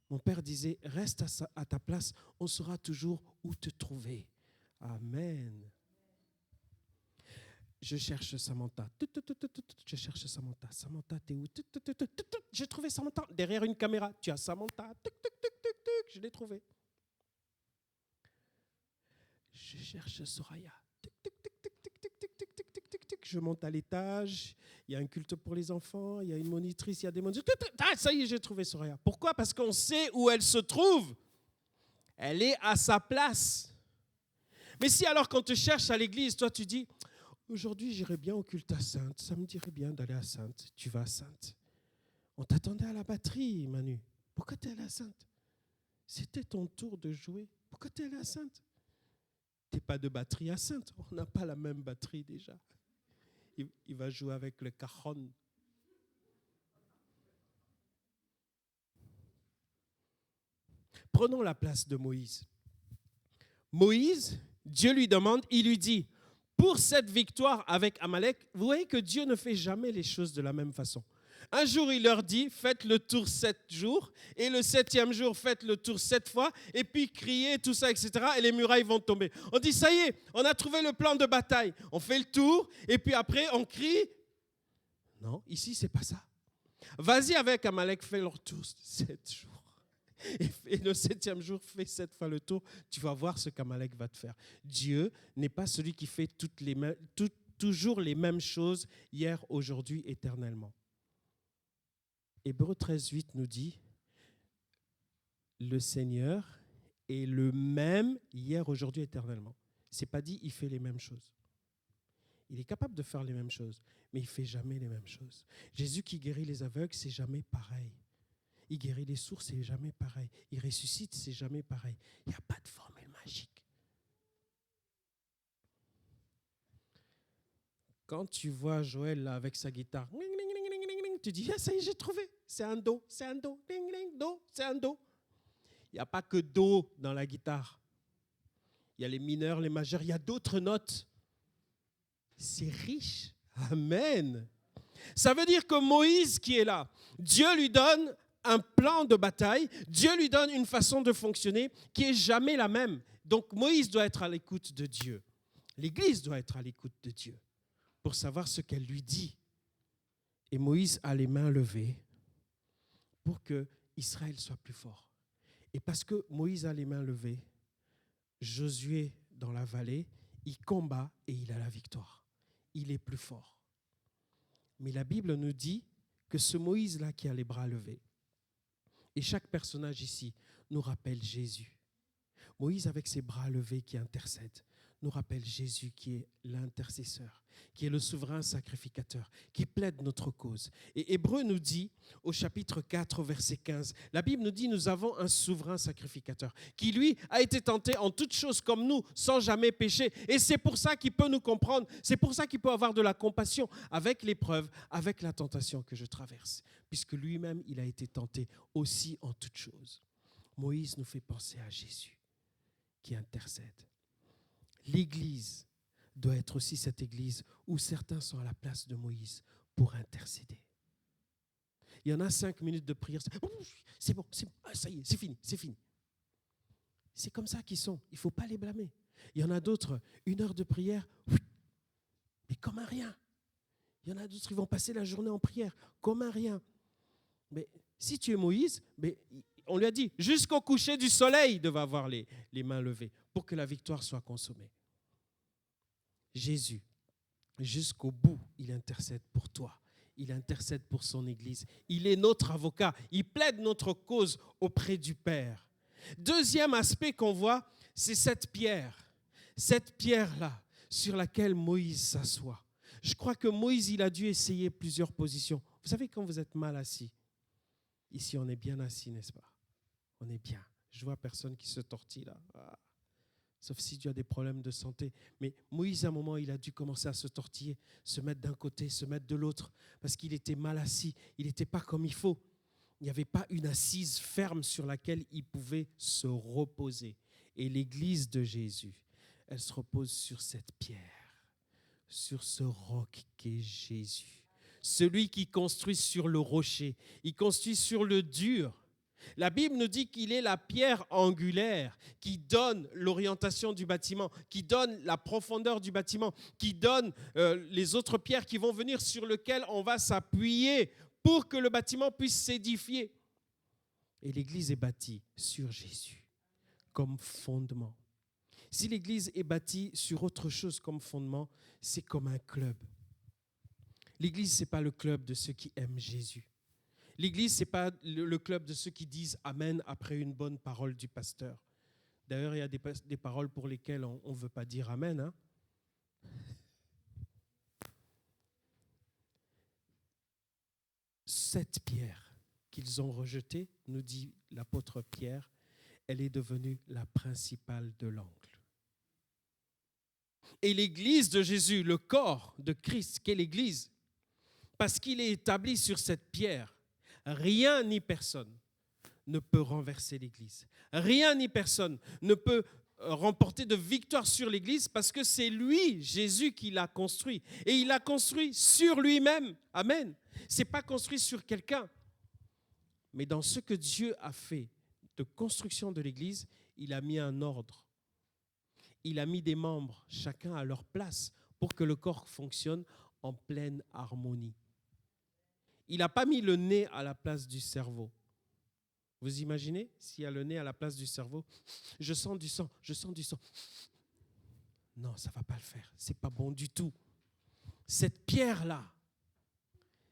Mon père disait, reste à ta place, on saura toujours où te trouver. Amen. Je cherche Samantha. Je cherche Samantha. Samantha, t'es où? J'ai trouvé Samantha derrière une caméra. Tu as Samantha. Je l'ai trouvée. Je cherche Soraya. Je monte à l'étage. Il y a un culte pour les enfants. Il y a une monitrice. Il y a des moniteurs. Ah, ça y est, j'ai trouvé Soraya. Pourquoi? Parce qu'on sait où elle se trouve. Elle est à sa place. Mais si alors qu'on te cherche à l'église, toi tu dis, aujourd'hui j'irai bien au culte à Sainte, ça me dirait bien d'aller à Sainte, tu vas à Sainte. On t'attendait à la batterie, Manu. Pourquoi tu es allé à Sainte? C'était ton tour de jouer. Pourquoi tu es allé à Sainte? Tu n'es pas de batterie à Sainte, on n'a pas la même batterie déjà. Il va jouer avec le cajon. Prenons la place de Moïse. Moïse, Dieu lui demande, il lui dit, pour cette victoire avec Amalek, vous voyez que Dieu ne fait jamais les choses de la même façon. Un jour, il leur dit, faites le tour 7 jours, et le 7e jour, faites le tour 7 fois, et puis criez, tout ça, etc., et les murailles vont tomber. On dit, ça y est, on a trouvé le plan de bataille. On fait le tour, et puis après, on crie. Non, ici, c'est pas ça. Vas-y avec Amalek, fais leur tour 7 jours. Et le 7e jour, fais 7 fois le tour, tu vas voir ce qu'Amalek va te faire. Dieu n'est pas celui qui fait toujours les mêmes choses, hier, aujourd'hui, éternellement. Hébreux 13:8 nous dit, le Seigneur est le même hier, aujourd'hui, éternellement. Ce n'est pas dit, il fait les mêmes choses. Il est capable de faire les mêmes choses, mais il ne fait jamais les mêmes choses. Jésus qui guérit les aveugles, c'est jamais pareil. Il guérit les sourds, c'est jamais pareil. Il ressuscite, c'est jamais pareil. Il n'y a pas de formule magique. Quand tu vois Joël là, avec sa guitare, tu dis, ah, ça y est, j'ai trouvé. C'est un do, c'est un do, do, c'est un do. Il n'y a pas que do dans la guitare. Il y a les mineurs, les majeurs, il y a d'autres notes. C'est riche. Amen. Ça veut dire que Moïse qui est là, Dieu lui donne un plan de bataille, Dieu lui donne une façon de fonctionner qui n'est jamais la même. Donc Moïse doit être à l'écoute de Dieu. L'Église doit être à l'écoute de Dieu pour savoir ce qu'elle lui dit. Et Moïse a les mains levées pour que Israël soit plus fort. Et parce que Moïse a les mains levées, Josué dans la vallée, il combat et il a la victoire. Il est plus fort. Mais la Bible nous dit que ce Moïse-là qui a les bras levés, et chaque personnage ici nous rappelle Jésus. Moïse avec ses bras levés qui intercède nous rappelle Jésus qui est l'intercesseur, qui est le souverain sacrificateur, qui plaide notre cause. Et Hébreux nous dit, au chapitre 4, verset 15, la Bible nous dit, nous avons un souverain sacrificateur, qui lui a été tenté en toutes choses comme nous, sans jamais pécher. Et c'est pour ça qu'il peut nous comprendre, c'est pour ça qu'il peut avoir de la compassion avec l'épreuve, avec la tentation que je traverse, puisque lui-même, il a été tenté aussi en toutes choses. Moïse nous fait penser à Jésus, qui intercède. L'Église doit être aussi cette Église où certains sont à la place de Moïse pour intercéder. Il y en a 5 minutes de prière. C'est bon, ça y est, c'est fini. C'est comme ça qu'ils sont. Il ne faut pas les blâmer. Il y en a d'autres, 1 heure de prière, mais comme un rien. Il y en a d'autres, ils vont passer la journée en prière, comme un rien. Mais si tu es Moïse, mais on lui a dit, jusqu'au coucher du soleil, il devait avoir les mains levées pour que la victoire soit consommée. Jésus, jusqu'au bout, il intercède pour toi. Il intercède pour son Église. Il est notre avocat. Il plaide notre cause auprès du Père. Deuxième aspect qu'on voit, c'est cette pierre. Cette pierre-là, sur laquelle Moïse s'assoit. Je crois que Moïse, il a dû essayer plusieurs positions. Vous savez, quand vous êtes mal assis, ici, on est bien assis, n'est-ce pas? On est bien. Je vois personne qui se tortille là. Sauf si tu as des problèmes de santé. Mais Moïse, à un moment, il a dû commencer à se tortiller, se mettre d'un côté, se mettre de l'autre, parce qu'il était mal assis. Il n'était pas comme il faut. Il n'y avait pas une assise ferme sur laquelle il pouvait se reposer. Et l'Église de Jésus, elle se repose sur cette pierre, sur ce roc qu'est Jésus. Celui qui construit sur le rocher, il construit sur le dur. La Bible nous dit qu'il est la pierre angulaire qui donne l'orientation du bâtiment, qui donne la profondeur du bâtiment, qui donne les autres pierres qui vont venir sur lesquelles on va s'appuyer pour que le bâtiment puisse s'édifier. Et l'Église est bâtie sur Jésus comme fondement. Si l'Église est bâtie sur autre chose comme fondement, c'est comme un club. L'Église, ce n'est pas le club de ceux qui aiment Jésus. L'Église, ce n'est pas le club de ceux qui disent « Amen » après une bonne parole du pasteur. D'ailleurs, il y a des paroles pour lesquelles on ne veut pas dire « Amen ». Hein? Cette pierre qu'ils ont rejetée, nous dit l'apôtre Pierre, elle est devenue la principale de l'angle. Et l'Église de Jésus, le corps de Christ, qu'est l'Église, parce qu'il est établi sur cette pierre, rien ni personne ne peut renverser l'Église. Rien ni personne ne peut remporter de victoire sur l'Église parce que c'est lui, Jésus, qui l'a construit. Et il l'a construit sur lui-même. Amen. Ce n'est pas construit sur quelqu'un. Mais dans ce que Dieu a fait de construction de l'Église, il a mis un ordre. Il a mis des membres, chacun à leur place, pour que le corps fonctionne en pleine harmonie. Il n'a pas mis le nez à la place du cerveau. Vous imaginez s'il y a le nez à la place du cerveau? Je sens du sang, je sens du sang. Non, ça ne va pas le faire. Ce n'est pas bon du tout. Cette pierre-là,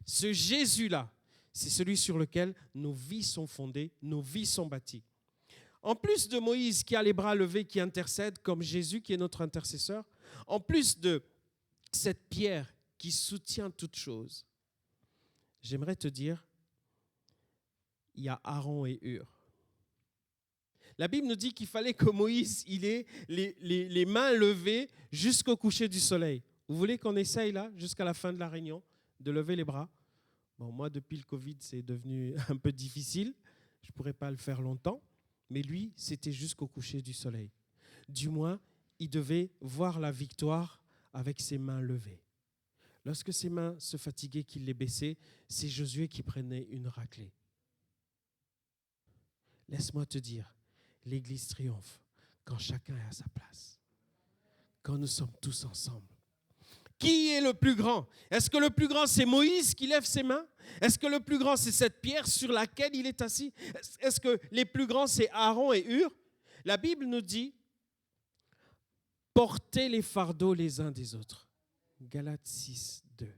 ce Jésus-là, c'est celui sur lequel nos vies sont fondées, nos vies sont bâties. En plus de Moïse qui a les bras levés, qui intercède, comme Jésus qui est notre intercesseur, en plus de cette pierre qui soutient toutes choses, j'aimerais te dire, il y a Aaron et Hur. La Bible nous dit qu'il fallait que Moïse il ait les mains levées jusqu'au coucher du soleil. Vous voulez qu'on essaye là, jusqu'à la fin de la réunion, de lever les bras? Bon, moi, depuis le Covid, c'est devenu un peu difficile. Je ne pourrais pas le faire longtemps. Mais lui, c'était jusqu'au coucher du soleil. Du moins, il devait voir la victoire avec ses mains levées. Lorsque ses mains se fatiguaient, qu'il les baissait, c'est Josué qui prenait une raclée. Laisse-moi te dire, l'Église triomphe quand chacun est à sa place, quand nous sommes tous ensemble. Qui est le plus grand? Est-ce que le plus grand, c'est Moïse qui lève ses mains? Est-ce que le plus grand, c'est cette pierre sur laquelle il est assis? Est-ce que les plus grands, c'est Aaron et Hur? La Bible nous dit, portez les fardeaux les uns des autres. Galates 6, 2.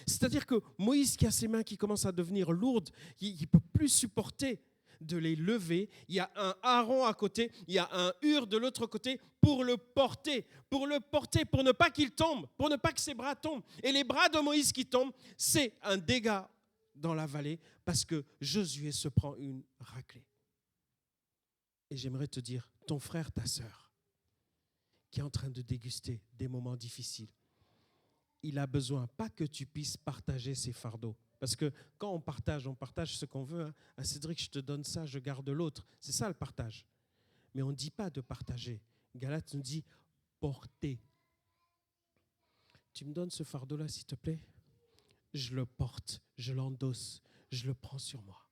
C'est-à-dire que Moïse qui a ses mains qui commencent à devenir lourdes, il ne peut plus supporter de les lever. Il y a un Aaron à côté, il y a un Hur de l'autre côté pour le porter, pour ne pas qu'il tombe, pour ne pas que ses bras tombent. Et les bras de Moïse qui tombent, c'est un dégât dans la vallée parce que Josué se prend une raclée. Et j'aimerais te dire, ton frère, ta sœur, qui est en train de déguster des moments difficiles, il a besoin, pas que tu puisses partager ses fardeaux. Parce que quand on partage ce qu'on veut. Hein. Ah, Cédric, je te donne ça, je garde l'autre. C'est ça le partage. Mais on ne dit pas de partager. Galates nous dit porter. Tu me donnes ce fardeau-là, s'il te plaît? Je le porte, je l'endosse, je le prends sur moi.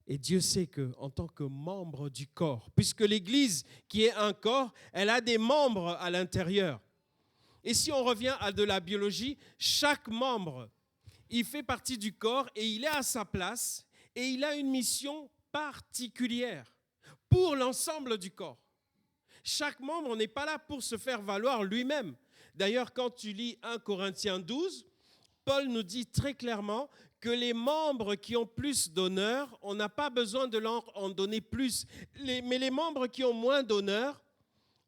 Et Dieu sait qu'en tant que membre du corps, puisque l'Église qui est un corps, elle a des membres à l'intérieur. Et si on revient à de la biologie, chaque membre, il fait partie du corps et il est à sa place et il a une mission particulière pour l'ensemble du corps. Chaque membre n'est pas là pour se faire valoir lui-même. D'ailleurs, quand tu lis 1 Corinthiens 12, Paul nous dit très clairement que les membres qui ont plus d'honneur, on n'a pas besoin de leur en donner plus. Mais les membres qui ont moins d'honneur,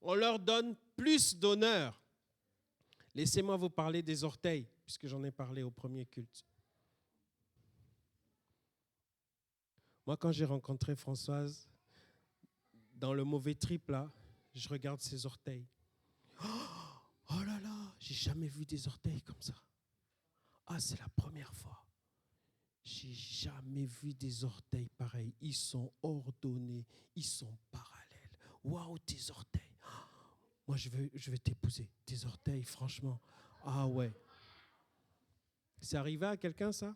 on leur donne plus d'honneur. Laissez-moi vous parler des orteils, puisque j'en ai parlé au premier culte. Moi, quand j'ai rencontré Françoise, dans le mauvais trip, là, je regarde ses orteils. Oh là là, j'ai jamais vu des orteils comme ça. Ah, c'est la première fois. J'ai jamais vu des orteils pareils. Ils sont ordonnés, ils sont parallèles. Waouh, tes orteils. Moi, je vais t'épouser. Tes orteils, franchement. Ah ouais. C'est arrivé à quelqu'un, ça?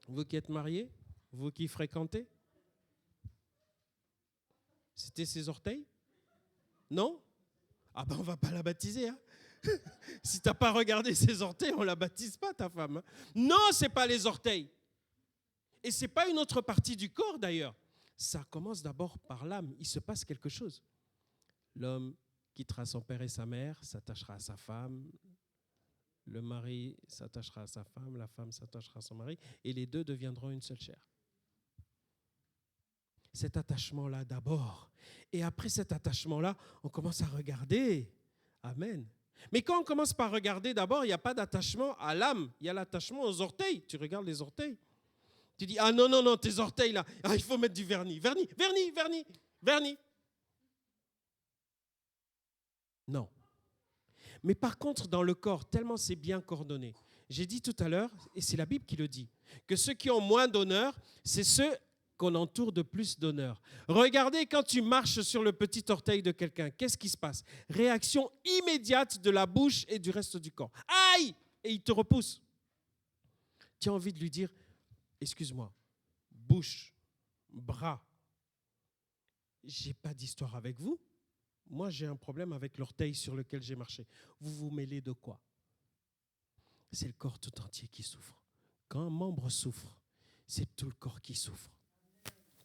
Vous qui êtes mariés? Vous qui fréquentez? C'était ses orteils? Non? Ah ben, on ne va pas la baptiser, hein? Si tu n'as pas regardé ses orteils, on ne la baptise pas, ta femme. Hein? Non, ce n'est pas les orteils. Et ce n'est pas une autre partie du corps, d'ailleurs. Ça commence d'abord par l'âme. Il se passe quelque chose. L'homme quittera son père et sa mère, s'attachera à sa femme. Le mari s'attachera à sa femme, la femme s'attachera à son mari, et les deux deviendront une seule chair. Cet attachement-là d'abord. Et après cet attachement-là, on commence à regarder. Amen. Mais quand on commence par regarder d'abord, il n'y a pas d'attachement à l'âme, il y a l'attachement aux orteils. Tu regardes les orteils. Tu dis, ah non, non, non, tes orteils là, ah, il faut mettre du vernis. Vernis, vernis, vernis, vernis. Non. Mais par contre, dans le corps, tellement c'est bien coordonné. J'ai dit tout à l'heure, et c'est la Bible qui le dit, que ceux qui ont moins d'honneur, c'est ceux qu'on entoure de plus d'honneur. Regardez quand tu marches sur le petit orteil de quelqu'un, qu'est-ce qui se passe? Réaction immédiate de la bouche et du reste du corps. Aïe! Et il te repousse. Tu as envie de lui dire, excuse-moi, bouche, bras, j'ai pas d'histoire avec vous. Moi, j'ai un problème avec l'orteil sur lequel j'ai marché. Vous vous mêlez de quoi? C'est le corps tout entier qui souffre. Quand un membre souffre, c'est tout le corps qui souffre.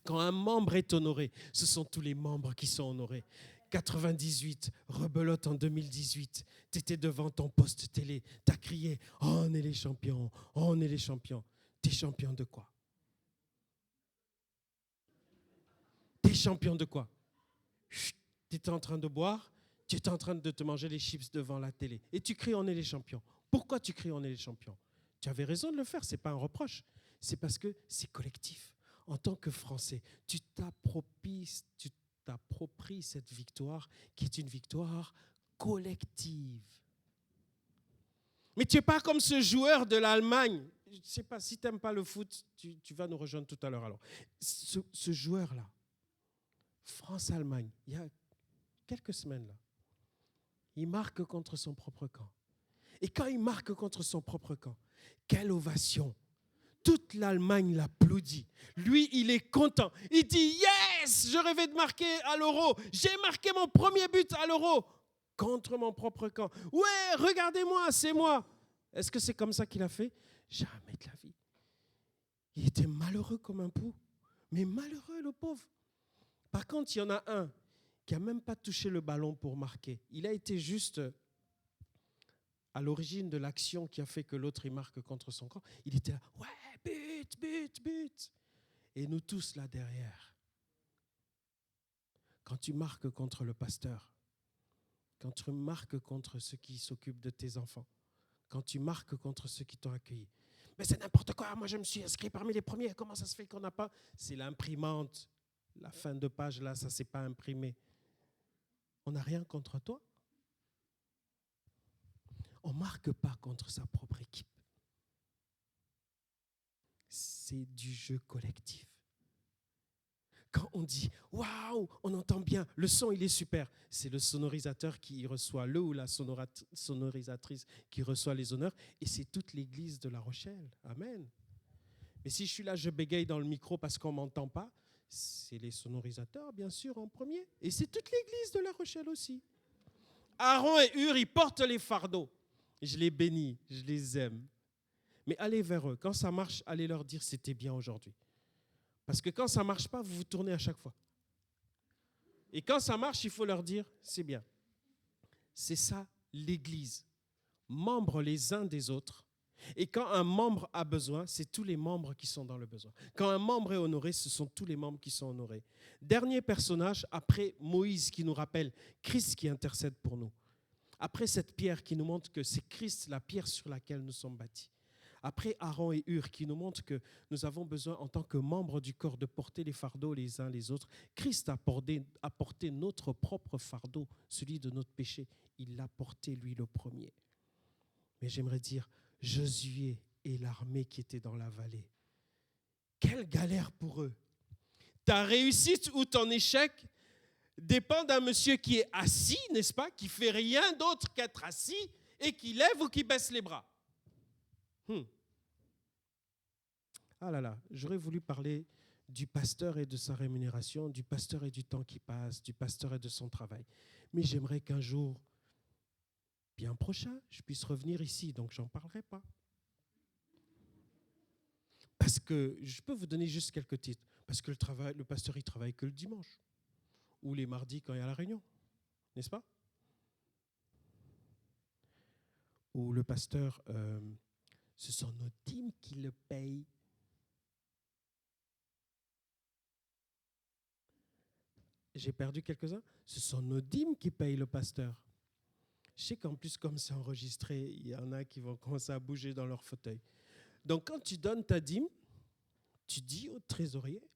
Quand un membre est honoré, ce sont tous les membres qui sont honorés. 98, rebelote en 2018, tu étais devant ton poste télé, tu as crié « Oh, on est les champions, oh, on est les champions ». Tu es champion de quoi? Tu es champion de quoi? Tu étais en train de boire, tu étais en train de te manger les chips devant la télé et tu cries « On est les champions ». Pourquoi tu cries « On est les champions » ? Tu avais raison de le faire, ce n'est pas un reproche. C'est parce que c'est collectif. En tant que Français, tu t'appropries cette victoire qui est une victoire collective. Mais tu n'es pas comme ce joueur de l'Allemagne. Je ne sais pas, si tu n'aimes pas le foot, tu vas nous rejoindre tout à l'heure. Alors, ce joueur-là, France-Allemagne, il y a quelques semaines, là, il marque contre son propre camp. Et quand il marque contre son propre camp, quelle ovation! Toute l'Allemagne l'applaudit. Lui, il est content. Il dit, yes, je rêvais de marquer à l'Euro. J'ai marqué mon premier but à l'Euro contre mon propre camp. Ouais, regardez-moi, c'est moi. Est-ce que c'est comme ça qu'il a fait? Jamais de la vie. Il était malheureux comme un pou. Mais malheureux, le pauvre. Par contre, il y en a un qui n'a même pas touché le ballon pour marquer. Il a été juste à l'origine de l'action qui a fait que l'autre il marque contre son camp. Il était là, ouais, but, but, but. Et nous tous là derrière. Quand tu marques contre le pasteur, quand tu marques contre ceux qui s'occupent de tes enfants, quand tu marques contre ceux qui t'ont accueilli, mais c'est n'importe quoi, moi je me suis inscrit parmi les premiers, comment ça se fait qu'on n'a pas? C'est l'imprimante, la fin de page là, ça ne s'est pas imprimé. On n'a rien contre toi. On ne marque pas contre sa propre équipe. C'est du jeu collectif. Quand on dit « Waouh, on entend bien, le son il est super », c'est le sonorisateur qui reçoit, le ou la sonorisatrice qui reçoit les honneurs, et c'est toute l'église de La Rochelle. Amen. Mais si je suis là, je bégaye dans le micro parce qu'on ne m'entend pas, c'est les sonorisateurs, bien sûr, en premier. Et c'est toute l'église de La Rochelle aussi. Aaron et Hur, ils portent les fardeaux. Je les bénis, je les aime. Mais allez vers eux. Quand ça marche, allez leur dire c'était bien aujourd'hui. Parce que quand ça ne marche pas, vous vous tournez à chaque fois. Et quand ça marche, il faut leur dire c'est bien. C'est ça l'Église. Membres les uns des autres. Et quand un membre a besoin, c'est tous les membres qui sont dans le besoin. Quand un membre est honoré, ce sont tous les membres qui sont honorés. Dernier personnage, après Moïse qui nous rappelle Christ qui intercède pour nous. Après cette pierre qui nous montre que c'est Christ, la pierre sur laquelle nous sommes bâtis. Après Aaron et Hur qui nous montrent que nous avons besoin en tant que membres du corps de porter les fardeaux les uns les autres. Christ a porté notre propre fardeau, celui de notre péché. Il l'a porté lui le premier. Mais j'aimerais dire, Josué et l'armée qui était dans la vallée. Quelle galère pour eux. Ta réussite ou ton échec dépend d'un monsieur qui est assis, n'est-ce pas, qui fait rien d'autre qu'être assis et qui lève ou qui baisse les bras. Ah là là, j'aurais voulu parler du pasteur et de sa rémunération, du pasteur et du temps qui passe, du pasteur et de son travail. Mais j'aimerais qu'un jour, bien prochain, je puisse revenir ici, donc j'en parlerai pas. Parce que, je peux vous donner juste quelques titres, parce que le pasteur, il travaille que le dimanche. Ou les mardis quand il y a la réunion, n'est-ce pas? Ou le pasteur, ce sont nos dîmes qui le payent. J'ai perdu quelques-uns. Ce sont nos dîmes qui payent le pasteur. Je sais qu'en plus, comme c'est enregistré, il y en a qui vont commencer à bouger dans leur fauteuil. Donc quand tu donnes ta dîme, tu dis au trésorier,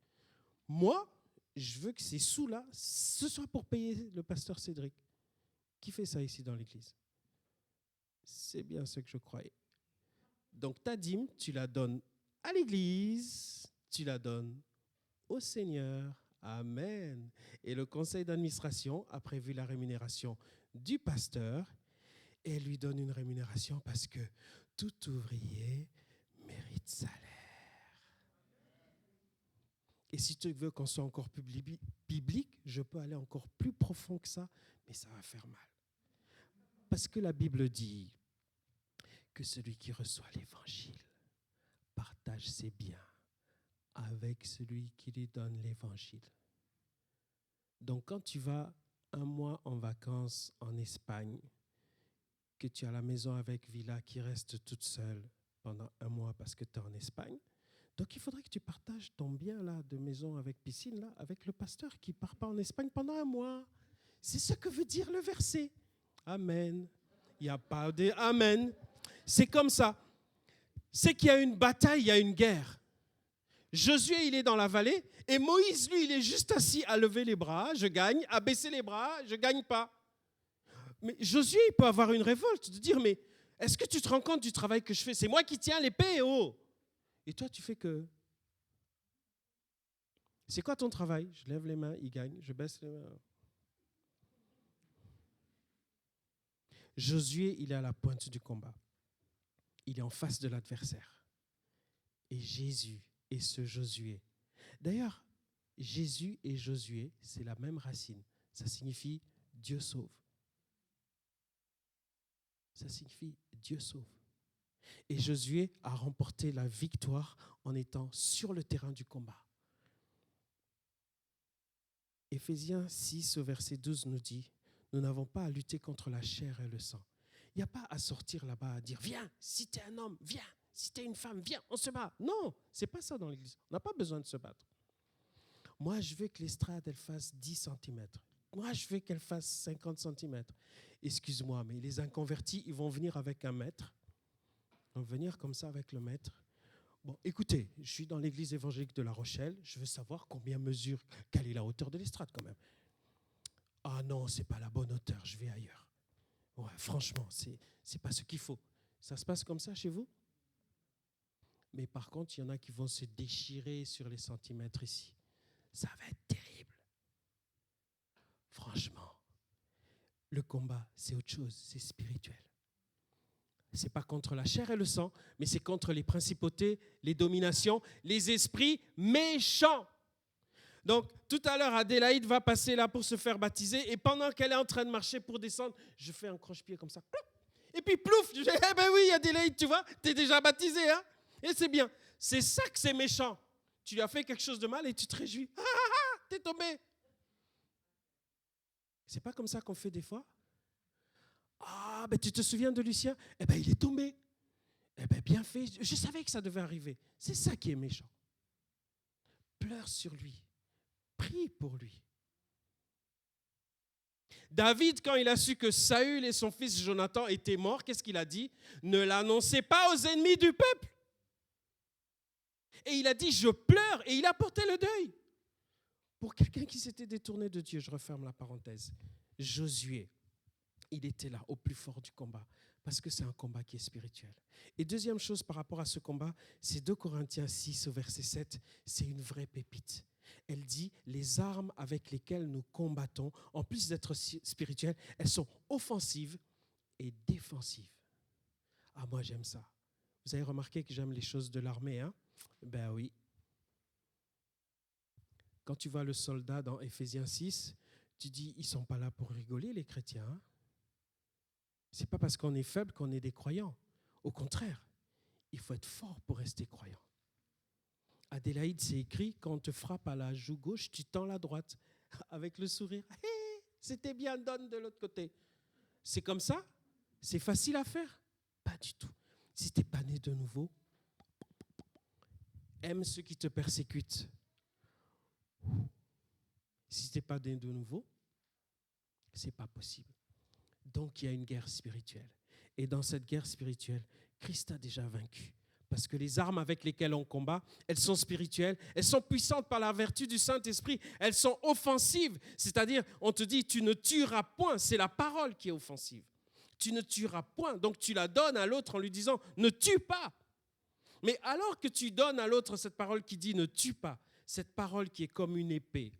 moi, je veux que ces sous-là, ce soit pour payer le pasteur Cédric. Qui fait ça ici dans l'église? C'est bien ce que je croyais. Donc ta dîme, tu la donnes à l'église, tu la donnes au Seigneur. Amen. Et le conseil d'administration a prévu la rémunération du pasteur et lui donne une rémunération parce que tout ouvrier mérite salaire. Et si tu veux qu'on soit encore plus biblique, je peux aller encore plus profond que ça, mais ça va faire mal. Parce que la Bible dit que celui qui reçoit l'évangile partage ses biens avec celui qui lui donne l'évangile. Donc quand tu vas un mois en vacances en Espagne, que tu as la maison avec villa qui reste toute seule pendant un mois parce que tu es en Espagne, donc il faudrait que tu partages ton bien là de maison avec piscine là avec le pasteur qui ne part pas en Espagne pendant un mois. C'est ce que veut dire le verset. Amen. Il n'y a pas de amen. C'est comme ça. C'est qu'il y a une bataille, il y a une guerre. Josué, il est dans la vallée et Moïse, lui, il est juste assis à lever les bras, je gagne, à baisser les bras, je ne gagne pas. Mais Josué, il peut avoir une révolte, de dire, mais est-ce que tu te rends compte du travail que je fais? C'est moi qui tiens l'épée, oh. Et toi, tu fais que... C'est quoi ton travail? Je lève les mains, il gagne, je baisse les mains. Josué, il est à la pointe du combat. Il est en face de l'adversaire. Et Jésus est ce Josué. D'ailleurs, Jésus et Josué, c'est la même racine. Ça signifie Dieu sauve. Ça signifie Dieu sauve. Et Josué a remporté la victoire en étant sur le terrain du combat. Éphésiens 6, au verset 12 nous dit, nous n'avons pas à lutter contre la chair et le sang. Il n'y a pas à sortir là-bas à dire, viens, si tu es un homme, viens, si tu es une femme, viens, on se bat. Non, ce n'est pas ça dans l'église. On n'a pas besoin de se battre. Moi, je veux que l'estrade, elle fasse 10 cm. Moi, je veux qu'elle fasse 50 cm. Excuse-moi, mais les inconvertis, ils vont venir avec un mètre. Ils vont venir comme ça avec le mètre. Bon, écoutez, je suis dans l'église évangélique de La Rochelle. Je veux savoir combien mesure, quelle est la hauteur de l'estrade quand même. Ah non, ce n'est pas la bonne hauteur, je vais ailleurs. Ouais, franchement, c'est pas ce qu'il faut. Ça se passe comme ça chez vous? Mais par contre, il y en a qui vont se déchirer sur les centimètres ici. Ça va être terrible. Franchement, le combat, c'est autre chose, c'est spirituel. Ce n'est pas contre la chair et le sang, mais c'est contre les principautés, les dominations, les esprits méchants. Donc, tout à l'heure, Adélaïde va passer là pour se faire baptiser, et pendant qu'elle est en train de marcher pour descendre, je fais un croche-pied comme ça. Et puis, plouf, je dis, eh ben oui, Adélaïde, tu vois, tu es déjà baptisée, hein? Et c'est bien. C'est ça que c'est méchant. Tu lui as fait quelque chose de mal et tu te réjouis. Ah, ah, ah, t'es tombé. C'est pas comme ça qu'on fait des fois? Ah, ben tu te souviens de Lucien? Eh ben il est tombé. Eh ben bien fait. Je savais que ça devait arriver. C'est ça qui est méchant. Pleure sur lui. Prie pour lui. David, quand il a su que Saül et son fils Jonathan étaient morts, qu'est-ce qu'il a dit? Ne l'annoncez pas aux ennemis du peuple. Et il a dit, je pleure, et il a porté le deuil. Pour quelqu'un qui s'était détourné de Dieu, je referme la parenthèse. Josué, il était là, au plus fort du combat, parce que c'est un combat qui est spirituel. Et deuxième chose par rapport à ce combat, c'est 2 Corinthiens 6 au verset 7, c'est une vraie pépite. Elle dit, les armes avec lesquelles nous combattons, en plus d'être spirituelles, elles sont offensives et défensives. Ah, moi j'aime ça. Vous avez remarqué que j'aime les choses de l'armée, hein? Ben oui. Quand tu vois le soldat dans Éphésiens 6, tu dis, ils ne sont pas là pour rigoler, les chrétiens. Hein? Ce n'est pas parce qu'on est faible qu'on est des croyants. Au contraire, il faut être fort pour rester croyant. Adélaïde, c'est écrit, quand on te frappe à la joue gauche, tu tends la droite avec le sourire. Hey, c'était bien, donne de l'autre côté. C'est comme ça? C'est facile à faire? Pas du tout. Si tu n'es pas né de nouveau, aime ceux qui te persécutent. Si tu n'es pas né de nouveau, ce n'est pas possible. Donc il y a une guerre spirituelle. Et dans cette guerre spirituelle, Christ a déjà vaincu. Parce que les armes avec lesquelles on combat, elles sont spirituelles, elles sont puissantes par la vertu du Saint-Esprit, elles sont offensives. C'est-à-dire, on te dit, tu ne tueras point, c'est la parole qui est offensive. Tu ne tueras point, donc tu la donnes à l'autre en lui disant, ne tue pas. Mais alors que tu donnes à l'autre cette parole qui dit, ne tue pas, cette parole qui est comme une épée,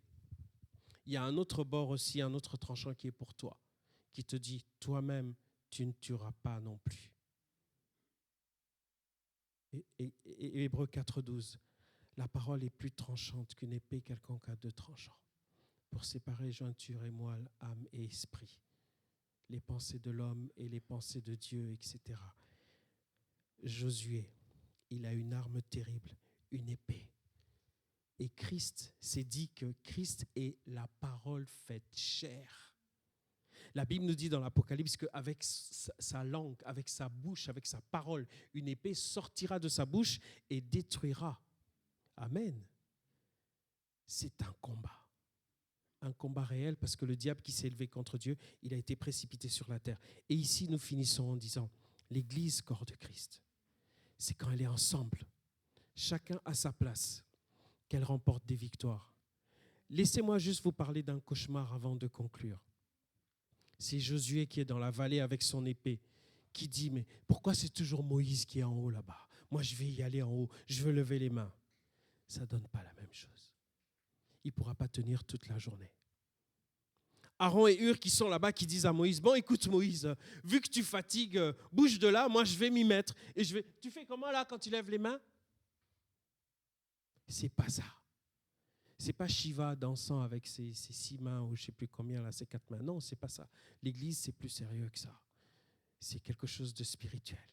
il y a un autre bord aussi, un autre tranchant qui est pour toi, qui te dit, toi-même, tu ne tueras pas non plus. Et Hébreux 4,12, la parole est plus tranchante qu'une épée quelconque à 2 tranchants, pour séparer jointure et moelle, âme et esprit, les pensées de l'homme et les pensées de Dieu, etc. Josué, il a une arme terrible, une épée. Et Christ s'est dit que Christ est la parole faite chair. La Bible nous dit dans l'Apocalypse qu'avec sa langue, avec sa bouche, avec sa parole, une épée sortira de sa bouche et détruira. Amen. C'est un combat réel parce que le diable qui s'est élevé contre Dieu, il a été précipité sur la terre. Et ici, nous finissons en disant, l'Église, corps de Christ, c'est quand elle est ensemble, chacun à sa place, qu'elle remporte des victoires. Laissez-moi juste vous parler d'un cauchemar avant de conclure. C'est Josué qui est dans la vallée avec son épée, qui dit, mais pourquoi c'est toujours Moïse qui est en haut là-bas? Moi, je vais y aller en haut, je veux lever les mains. Ça ne donne pas la même chose. Il ne pourra pas tenir toute la journée. Aaron et Hur qui sont là-bas, qui disent à Moïse, bon écoute Moïse, vu que tu fatigues, bouge de là, moi je vais m'y mettre. Et tu fais comment là quand tu lèves les mains? C'est pas ça. C'est pas Shiva dansant avec ses 6 mains ou je sais plus combien là, ses 4 mains. Non, c'est pas ça. L'Église, c'est plus sérieux que ça. C'est quelque chose de spirituel,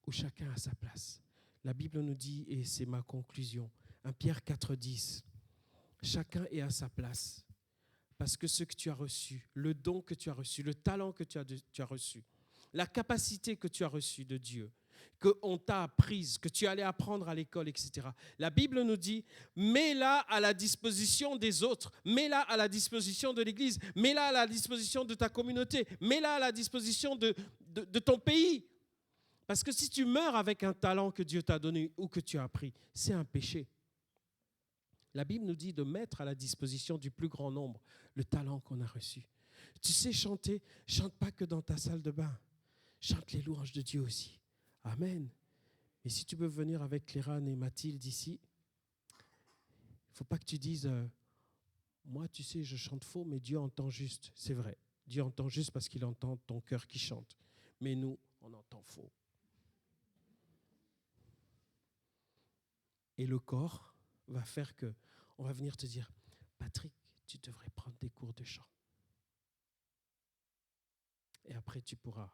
où chacun a sa place. La Bible nous dit, et c'est ma conclusion, 1 Pierre 4,10, chacun est à sa place. Parce que ce que tu as reçu, le don que tu as reçu, le talent que tu as reçu, la capacité que tu as reçue de Dieu, qu'on t'a apprise, que tu allais apprendre à l'école, etc. La Bible nous dit, mets-la à la disposition des autres, mets-la à la disposition de l'Église, mets-la à la disposition de ta communauté, mets-la à la disposition de ton pays. Parce que si tu meurs avec un talent que Dieu t'a donné ou que tu as appris, c'est un péché. La Bible nous dit de mettre à la disposition du plus grand nombre le talent qu'on a reçu. Tu sais chanter, chante pas que dans ta salle de bain. Chante les louanges de Dieu aussi. Amen. Et si tu veux venir avec Clérane et Mathilde ici, il ne faut pas que tu dises moi, tu sais, je chante faux, mais Dieu entend juste. C'est vrai. Dieu entend juste parce qu'il entend ton cœur qui chante. Mais nous, on entend faux. Et le corps va faire que on va venir te dire, Patrick, tu devrais prendre des cours de chant. Et après, tu pourras,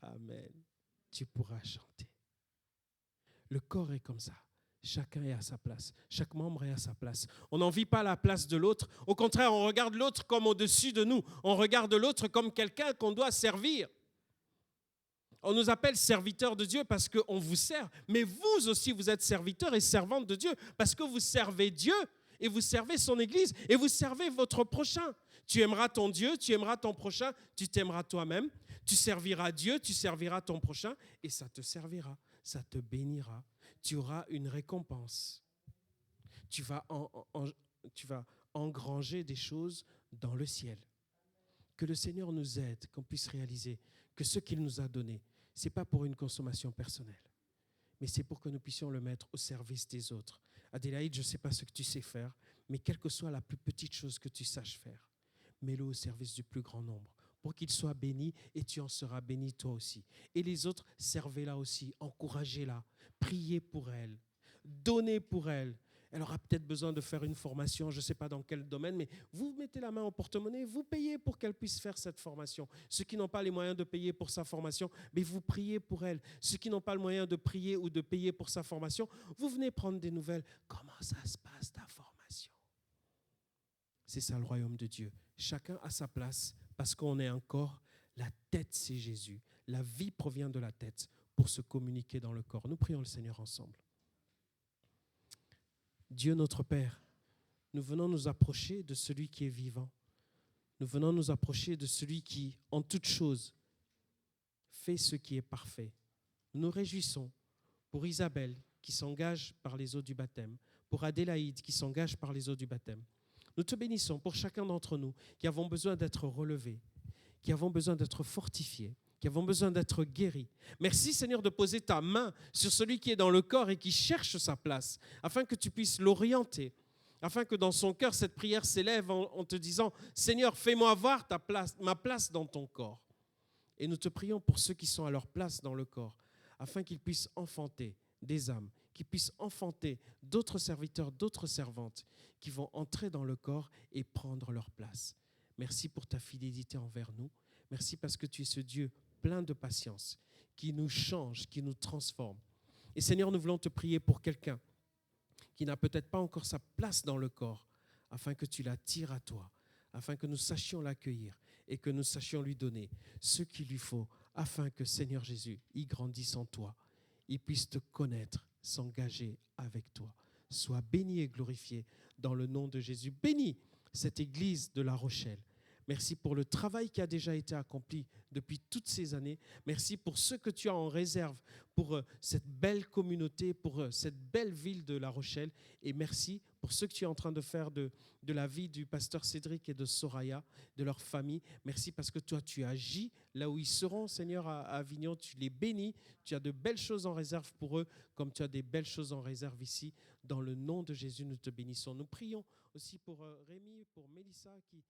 amen, tu pourras chanter. Le corps est comme ça. Chacun est à sa place. Chaque membre est à sa place. On n'en vit pas la place de l'autre. Au contraire, on regarde l'autre comme au-dessus de nous. On regarde l'autre comme quelqu'un qu'on doit servir. On nous appelle serviteurs de Dieu parce qu'on vous sert. Mais vous aussi, vous êtes serviteurs et servantes de Dieu parce que vous servez Dieu et vous servez son Église et vous servez votre prochain. Tu aimeras ton Dieu, tu aimeras ton prochain, tu t'aimeras toi-même. Tu serviras Dieu, tu serviras ton prochain et ça te servira, ça te bénira. Tu auras une récompense. Tu vas engranger des choses dans le ciel. Que le Seigneur nous aide, qu'on puisse réaliser que ce qu'il nous a donné, ce n'est pas pour une consommation personnelle, mais c'est pour que nous puissions le mettre au service des autres. Adélaïde, je ne sais pas ce que tu sais faire, mais quelle que soit la plus petite chose que tu saches faire, mets-le au service du plus grand nombre, pour qu'il soit béni et tu en seras béni toi aussi. Et les autres, servez-la aussi, encouragez-la, priez pour elle, donnez pour elle. Elle aura peut-être besoin de faire une formation, je ne sais pas dans quel domaine, mais vous mettez la main au porte-monnaie, vous payez pour qu'elle puisse faire cette formation. Ceux qui n'ont pas les moyens de payer pour sa formation, mais vous priez pour elle. Ceux qui n'ont pas le moyen de prier ou de payer pour sa formation, vous venez prendre des nouvelles. Comment ça se passe ta formation? C'est ça le royaume de Dieu. Chacun à sa place, parce qu'on est un corps. La tête, c'est Jésus. La vie provient de la tête pour se communiquer dans le corps. Nous prions le Seigneur ensemble. Dieu notre Père, nous venons nous approcher de celui qui est vivant. Nous venons nous approcher de celui qui, en toute chose, fait ce qui est parfait. Nous nous réjouissons pour Isabelle qui s'engage par les eaux du baptême, pour Adélaïde qui s'engage par les eaux du baptême. Nous te bénissons pour chacun d'entre nous qui avons besoin d'être relevés, qui avons besoin d'être fortifiés, qui avons besoin d'être guéris. Merci Seigneur de poser ta main sur celui qui est dans le corps et qui cherche sa place, afin que tu puisses l'orienter, afin que dans son cœur cette prière s'élève en te disant « Seigneur, fais-moi voir ma place dans ton corps ». Et nous te prions pour ceux qui sont à leur place dans le corps, afin qu'ils puissent enfanter des âmes, qu'ils puissent enfanter d'autres serviteurs, d'autres servantes qui vont entrer dans le corps et prendre leur place. Merci pour ta fidélité envers nous. Merci parce que tu es ce Dieu plein de patience, qui nous change, qui nous transforme. Et Seigneur, nous voulons te prier pour quelqu'un qui n'a peut-être pas encore sa place dans le corps, afin que tu l'attires à toi, afin que nous sachions l'accueillir et que nous sachions lui donner ce qu'il lui faut, afin que, Seigneur Jésus, il grandisse en toi, il puisse te connaître, s'engager avec toi. Sois béni et glorifié dans le nom de Jésus. Bénis cette église de La Rochelle. Merci pour le travail qui a déjà été accompli depuis toutes ces années. Merci pour ce que tu as en réserve pour cette belle communauté, pour cette belle ville de La Rochelle. Et merci pour ce que tu es en train de faire de la vie du pasteur Cédric et de Soraya, de leur famille. Merci parce que toi, tu agis là où ils seront, Seigneur, à Avignon. Tu les bénis. Tu as de belles choses en réserve pour eux, comme tu as des belles choses en réserve ici. Dans le nom de Jésus, nous te bénissons. Nous prions aussi pour Rémi, pour Mélissa qui